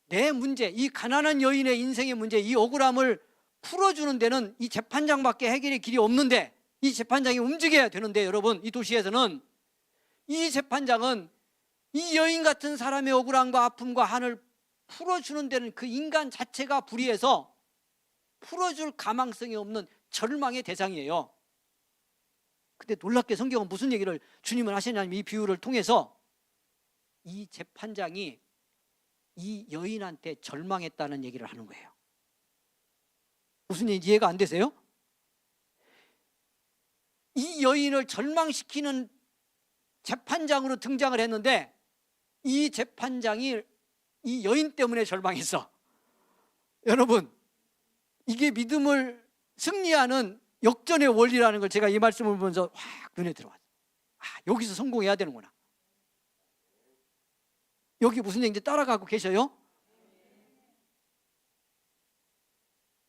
내 문제, 이 가난한 여인의 인생의 문제, 이 억울함을 풀어주는 데는 이 재판장밖에 해결의 길이 없는데, 이 재판장이 움직여야 되는데, 여러분, 이 도시에서는 이 재판장은 이 여인 같은 사람의 억울함과 아픔과 한을 풀어주는 데는 그 인간 자체가 불의해서 풀어줄 가망성이 없는 절망의 대상이에요. 근데 놀랍게 성경은 무슨 얘기를 주님은 하시냐면, 이 비유를 통해서 이 재판장이 이 여인한테 절망했다는 얘기를 하는 거예요. 무슨 얘기 이해가 안 되세요? 이 여인을 절망시키는 재판장으로 등장을 했는데 이 재판장이 이 여인 때문에 절망했어. 여러분, 이게 믿음을 승리하는 역전의 원리라는 걸 제가 이 말씀을 보면서 확 눈에 들어왔어요. 여기서 성공해야 되는구나. 여기 무슨 얘기인지 따라가고 계셔요?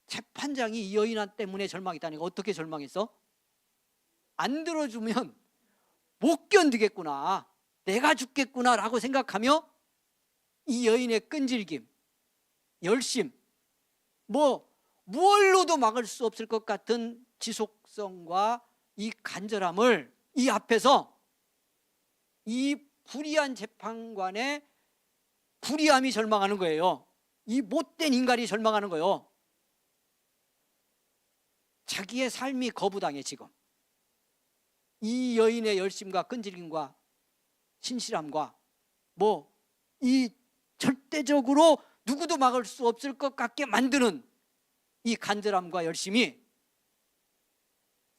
재판장이 이 여인 때문에 절망했다니까. 어떻게 절망했어? 안 들어주면 못 견디겠구나, 내가 죽겠구나 라고 생각하며 이 여인의 끈질김, 열심, 뭐 무얼로도 막을 수 없을 것 같은 지속성과 이 간절함을 이 앞에서 이 불의한 재판관의 불의함이 절망하는 거예요. 이 못된 인간이 절망하는 거예요. 자기의 삶이 거부당해. 지금 이 여인의 열심과 끈질김과 신실함과 이 절대적으로 누구도 막을 수 없을 것 같게 만드는 이 간절함과 열심이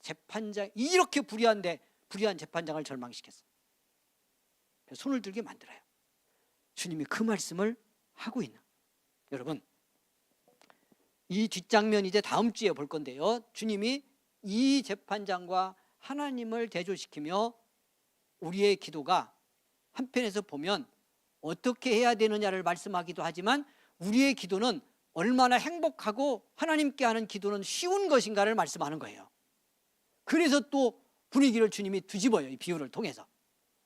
재판장, 이렇게 불의한데 불의한 재판장을 절망시켰어요. 손을 들게 만들어요. 주님이 그 말씀을 하고 있는, 여러분, 이 뒷장면 이제 다음 주에 볼 건데요, 주님이 이 재판장과 하나님을 대조시키며 우리의 기도가 한편에서 보면 어떻게 해야 되느냐를 말씀하기도 하지만 우리의 기도는 얼마나 행복하고 하나님께 하는 기도는 쉬운 것인가를 말씀하는 거예요. 그래서 또 분위기를 주님이 뒤집어요, 이 비유를 통해서.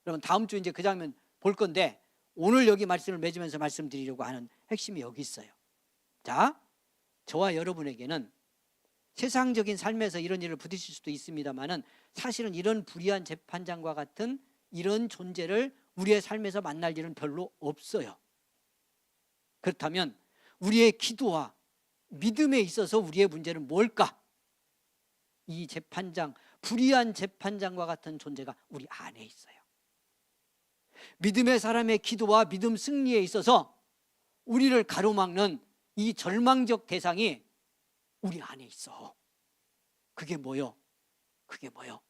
여러분, 다음 주 이제 그 장면 볼 건데 오늘 여기 말씀을 맺으면서 말씀드리려고 하는 핵심이 여기 있어요. 자, 저와 여러분에게는 세상적인 삶에서 이런 일을 부딪힐 수도 있습니다만은 사실은 이런 불의한 재판장과 같은 이런 존재를 우리의 삶에서 만날 일은 별로 없어요. 그렇다면 우리의 기도와 믿음에 있어서 우리의 문제는 뭘까? 이 재판장, 불의한 재판장과 같은 존재가 우리 안에 있어요. 믿음의 사람의 기도와 믿음 승리에 있어서 우리를 가로막는 이 절망적 대상이 우리 안에 있어. 그게 뭐요? 그게 뭐요?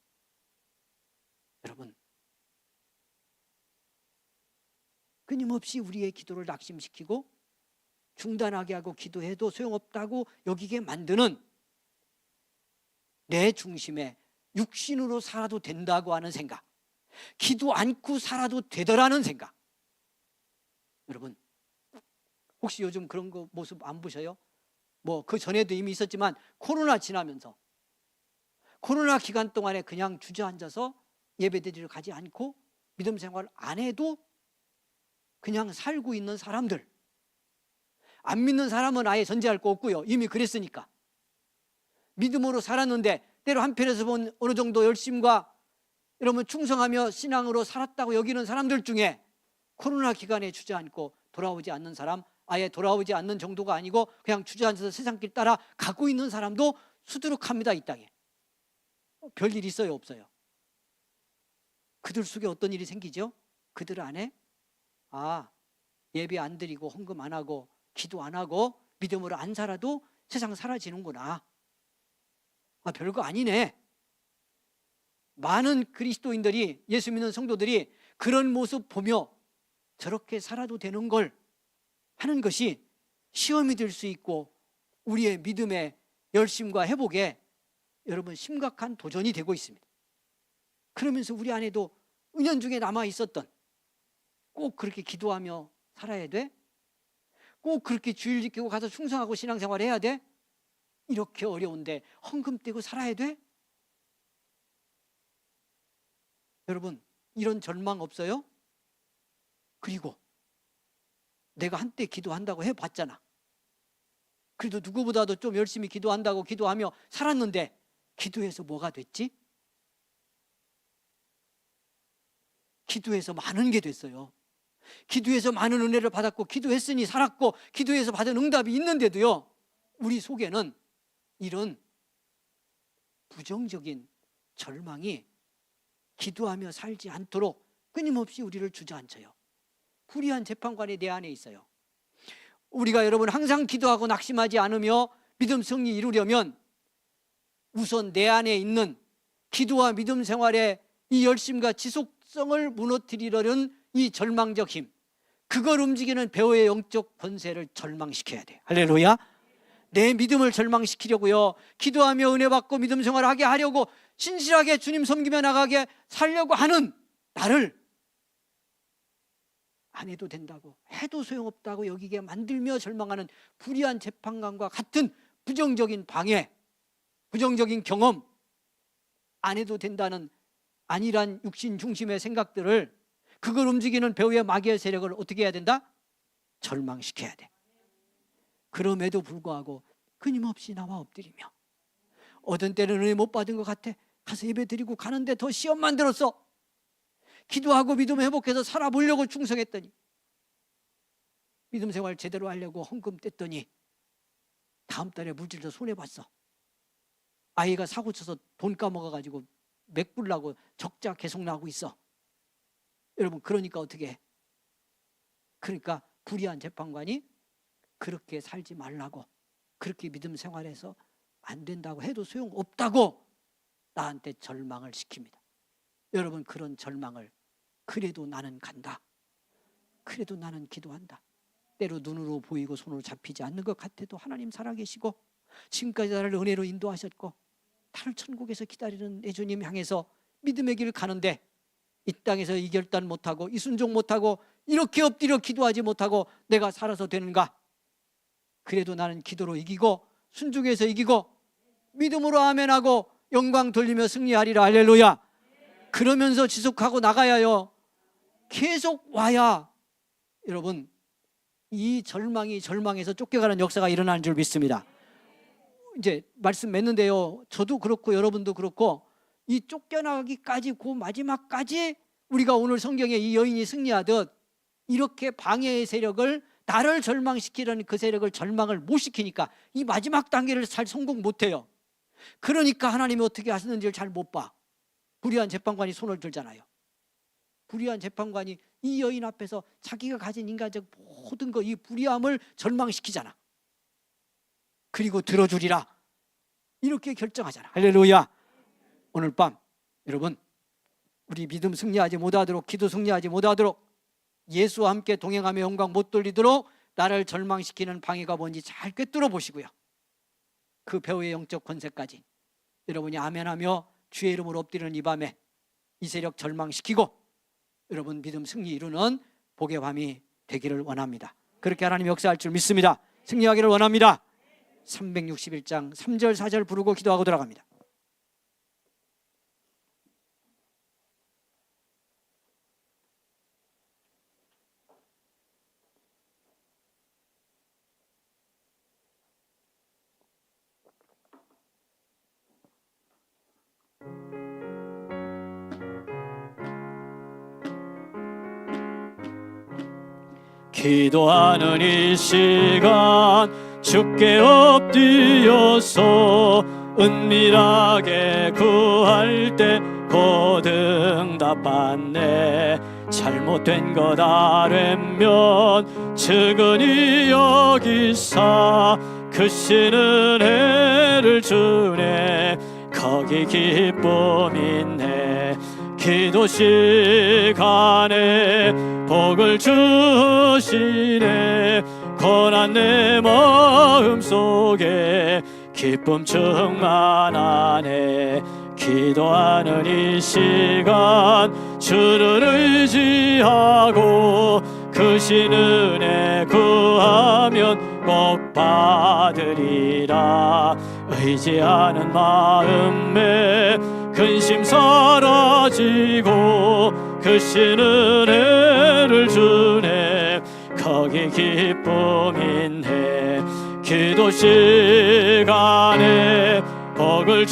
여러분, 끊임없이 우리의 기도를 낙심시키고 중단하게 하고 기도해도 소용없다고 여기게 만드는 내 중심에 육신으로 살아도 된다고 하는 생각, 기도 않고 살아도 되더라는 생각. 여러분, 혹시 요즘 그런 거 모습 안 보셔요? 그 전에도 이미 있었지만 코로나 지나면서 코로나 기간 동안에 그냥 주저앉아서 예배드리러 가지 않고 믿음 생활 안 해도 그냥 살고 있는 사람들, 안 믿는 사람은 아예 전제할 거 없고요, 이미 그랬으니까. 믿음으로 살았는데 때로 한편에서 본 어느 정도 열심과 여러분 충성하며 신앙으로 살았다고 여기는 사람들 중에 코로나 기간에 주저앉고 돌아오지 않는 사람, 아예 돌아오지 않는 정도가 아니고 그냥 주저앉아서 세상길 따라 가고 있는 사람도 수두룩합니다, 이 땅에. 별일 있어요, 없어요? 그들 속에 어떤 일이 생기죠? 그들 안에 예배 안 드리고 헌금 안 하고 기도 안 하고 믿음으로 안 살아도 세상 사라지는구나. 별거 아니네. 많은 그리스도인들이, 예수 믿는 성도들이 그런 모습 보며 저렇게 살아도 되는 걸 하는 것이 시험이 될 수 있고 우리의 믿음의 열심과 회복에 여러분 심각한 도전이 되고 있습니다. 그러면서 우리 안에도 은연중에 남아 있었던, 꼭 그렇게 기도하며 살아야 돼? 꼭 그렇게 주일 지키고 가서 충성하고 신앙생활 해야 돼? 이렇게 어려운데 헌금 떼고 살아야 돼? 여러분, 이런 절망 없어요? 그리고 내가 한때 기도한다고 해봤잖아. 그래도 누구보다도 좀 열심히 기도한다고 기도하며 살았는데 기도해서 뭐가 됐지? 기도해서 많은 게 됐어요. 기도해서 많은 은혜를 받았고 기도했으니 살았고 기도해서 받은 응답이 있는데도요, 우리 속에는 이런 부정적인 절망이 기도하며 살지 않도록 끊임없이 우리를 주저앉혀요. 불의한 재판관이 내 안에 있어요. 우리가 여러분 항상 기도하고 낙심하지 않으며 믿음 승리 이루려면 우선 내 안에 있는 기도와 믿음 생활의 이 열심과 지속성을 무너뜨리려는 이 절망적 힘, 그걸 움직이는 배후의 영적 권세를 절망시켜야 돼. 할렐루야. 내 믿음을 절망시키려고요, 기도하며 은혜 받고 믿음 생활을 하게 하려고 신실하게 주님 섬기며 나가게 살려고 하는 나를 안 해도 된다고, 해도 소용없다고 여기게 만들며 절망하는 불의한 재판관과 같은 부정적인 방해, 부정적인 경험, 안 해도 된다는 안일한 육신 중심의 생각들을, 그걸 움직이는 배후의 마귀의 세력을 어떻게 해야 된다? 절망시켜야 돼. 그럼에도 불구하고 끊임없이 나와 엎드리며, 어떤 때는 은혜 못 받은 것 같아 가서 예배 드리고 가는데 더 시험만 들었어. 기도하고 믿음 회복해서 살아보려고 충성했더니, 믿음 생활 제대로 하려고 헌금 뗐더니 다음 달에 물질도 손해봤어. 아이가 사고 쳐서 돈 까먹어가지고 맥불나고 적자 계속 나고 있어. 여러분, 그러니까 어떻게 해? 그러니까 불의한 재판관이 그렇게 살지 말라고, 그렇게 믿음 생활해서 안 된다고 해도 소용없다고 나한테 절망을 시킵니다. 여러분, 그런 절망을, 그래도 나는 간다, 그래도 나는 기도한다, 때로 눈으로 보이고 손으로 잡히지 않는 것 같아도 하나님 살아계시고 지금까지 나를 은혜로 인도하셨고 나를 천국에서 기다리는 내 주님 향해서 믿음의 길을 가는데, 이 땅에서 이 결단 못하고 이 순종 못하고 이렇게 엎드려 기도하지 못하고 내가 살아서 되는가? 그래도 나는 기도로 이기고 순종해서 이기고 믿음으로 아멘하고 영광 돌리며 승리하리라. 할렐루야. 그러면서 지속하고 나가야요, 계속 와야 여러분 이 절망이 절망에서 쫓겨가는 역사가 일어나는 줄 믿습니다. 이제 말씀 맺는데요, 저도 그렇고 여러분도 그렇고 이 쫓겨나기까지, 그 마지막까지 우리가 오늘 성경에 이 여인이 승리하듯 이렇게 방해의 세력을, 나를 절망시키려는 그 세력을 절망을 못 시키니까 이 마지막 단계를 잘 성공 못해요. 그러니까 하나님이 어떻게 하시는지를 잘 못 봐. 불의한 재판관이 손을 들잖아요. 불의한 재판관이 이 여인 앞에서 자기가 가진 인간적 모든 거, 이 불의함을 절망시키잖아. 그리고 들어주리라 이렇게 결정하잖아. 할렐루야. 오늘 밤 여러분, 우리 믿음 승리하지 못하도록, 기도 승리하지 못하도록, 예수와 함께 동행하며 영광 못 돌리도록 나를 절망시키는 방해가 뭔지 잘 꿰뚫어 보시고요, 그 배후의 영적 권세까지 여러분이 아멘하며 주의 이름으로 엎드리는 이 밤에 이 세력 절망시키고 여러분 믿음 승리 이루는 복의 밤이 되기를 원합니다. 그렇게 하나님 역사할 줄 믿습니다. 승리하기를 원합니다. 361장 3절 4절 부르고 기도하고 돌아갑니다. 기도하는 이 시간 주께 엎드려서 은밀하게 구할 때 곧 응답받네. 잘못된 것 아뢰면 측은히 여기사 크신 은혜를 주네. 거기 기쁨 있네. 기도 시간에 복을 주시네. 고난 내 마음속에 기쁨 충만하네. 기도하는 이 시간 주를 의지하고 크신 은혜 구하면 꼭 받으리라. 의지하는 마음에 근심 사라지고 크신 은혜를 주네. 거기 기쁨 있네. 기도 시간에 복을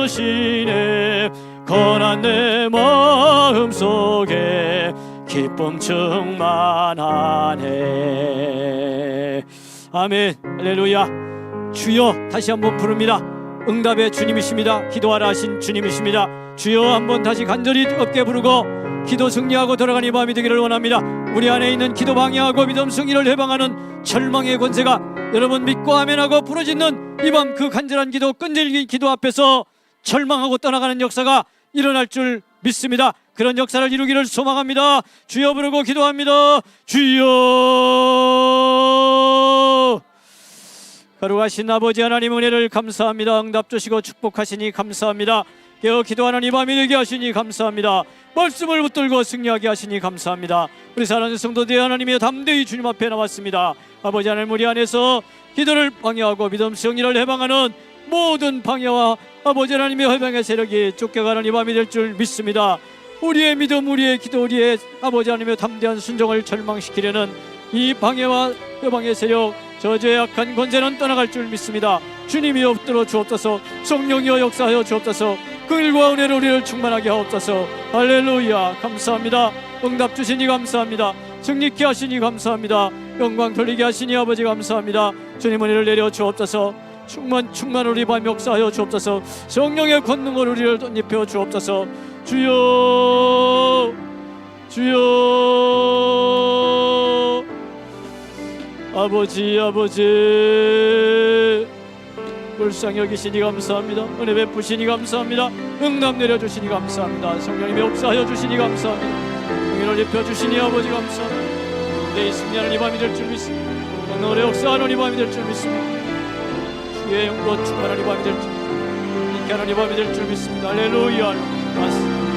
주시네. 고난 내 마음속에 기쁨 충만하네. 아멘. 할렐루야. 주여, 다시 한번 부릅니다. 응답의 주님이십니다. 기도하라 하신 주님이십니다. 주여, 한번 다시 간절히 뜨겁게 부르고 기도 승리하고 돌아가는 이 밤이 되기를 원합니다. 우리 안에 있는 기도 방해하고 믿음 승리를 해방하는 절망의 권세가 여러분 믿고 아멘하고 부르짖는 이 밤 그 간절한 기도, 끈질긴 기도 앞에서 절망하고 떠나가는 역사가 일어날 줄 믿습니다. 그런 역사를 이루기를 소망합니다. 주여 부르고 기도합니다. 주여. 거룩하신 아버지 하나님, 은혜를 감사합니다. 응답 주시고 축복하시니 감사합니다. 깨어 기도하는 이 밤이 되게 하시니 감사합니다. 말씀을 붙들고 승리하게 하시니 감사합니다. 우리 사랑하는 성도들, 하나님의 담대히 주님 앞에 나왔습니다. 아버지 하나님, 우리 안에서 기도를 방해하고 믿음 승리를 해방하는 모든 방해와 아버지 하나님의 해방의 세력이 쫓겨가는 이 밤이 될 줄 믿습니다. 우리의 믿음, 우리의 기도, 우리의 아버지 하나님의 담대한 순종을 절망시키려는 이 방해와 회방의 세력 저주의 약한 권세는 떠나갈 줄 믿습니다. 주님이 엎드려 주옵소서. 성령이여 역사하여 주옵소서. 그 일과 은혜로 우리를 충만하게 하옵소서. 할렐루야. 감사합니다. 응답 주시니 감사합니다. 승리케 하시니 감사합니다. 영광 돌리게 하시니 아버지 감사합니다. 주님 은혜를 내려 주옵소서. 충만 우리 밤 역사하여 주옵소서. 성령의 권능을 우리를 덧입혀 주옵소서. 주여 주여 아버지 불쌍히 여기시니 감사합니다. 은혜 베푸시니 감사합니다. 응답 내려주시니 감사합니다. 성령님의 역사하여 주시니 감사합니다. 응혜를 입혀주시니 아버지 감사합니다. 내 승리하는 이 밤이 될 줄 믿습니다. 너의 역사하는 이 밤이 될 줄 믿습니다. 주의 영광 충만한 이 밤이 될 줄, 인기하는 이 밤이 될 줄 믿습니다. 할렐루야.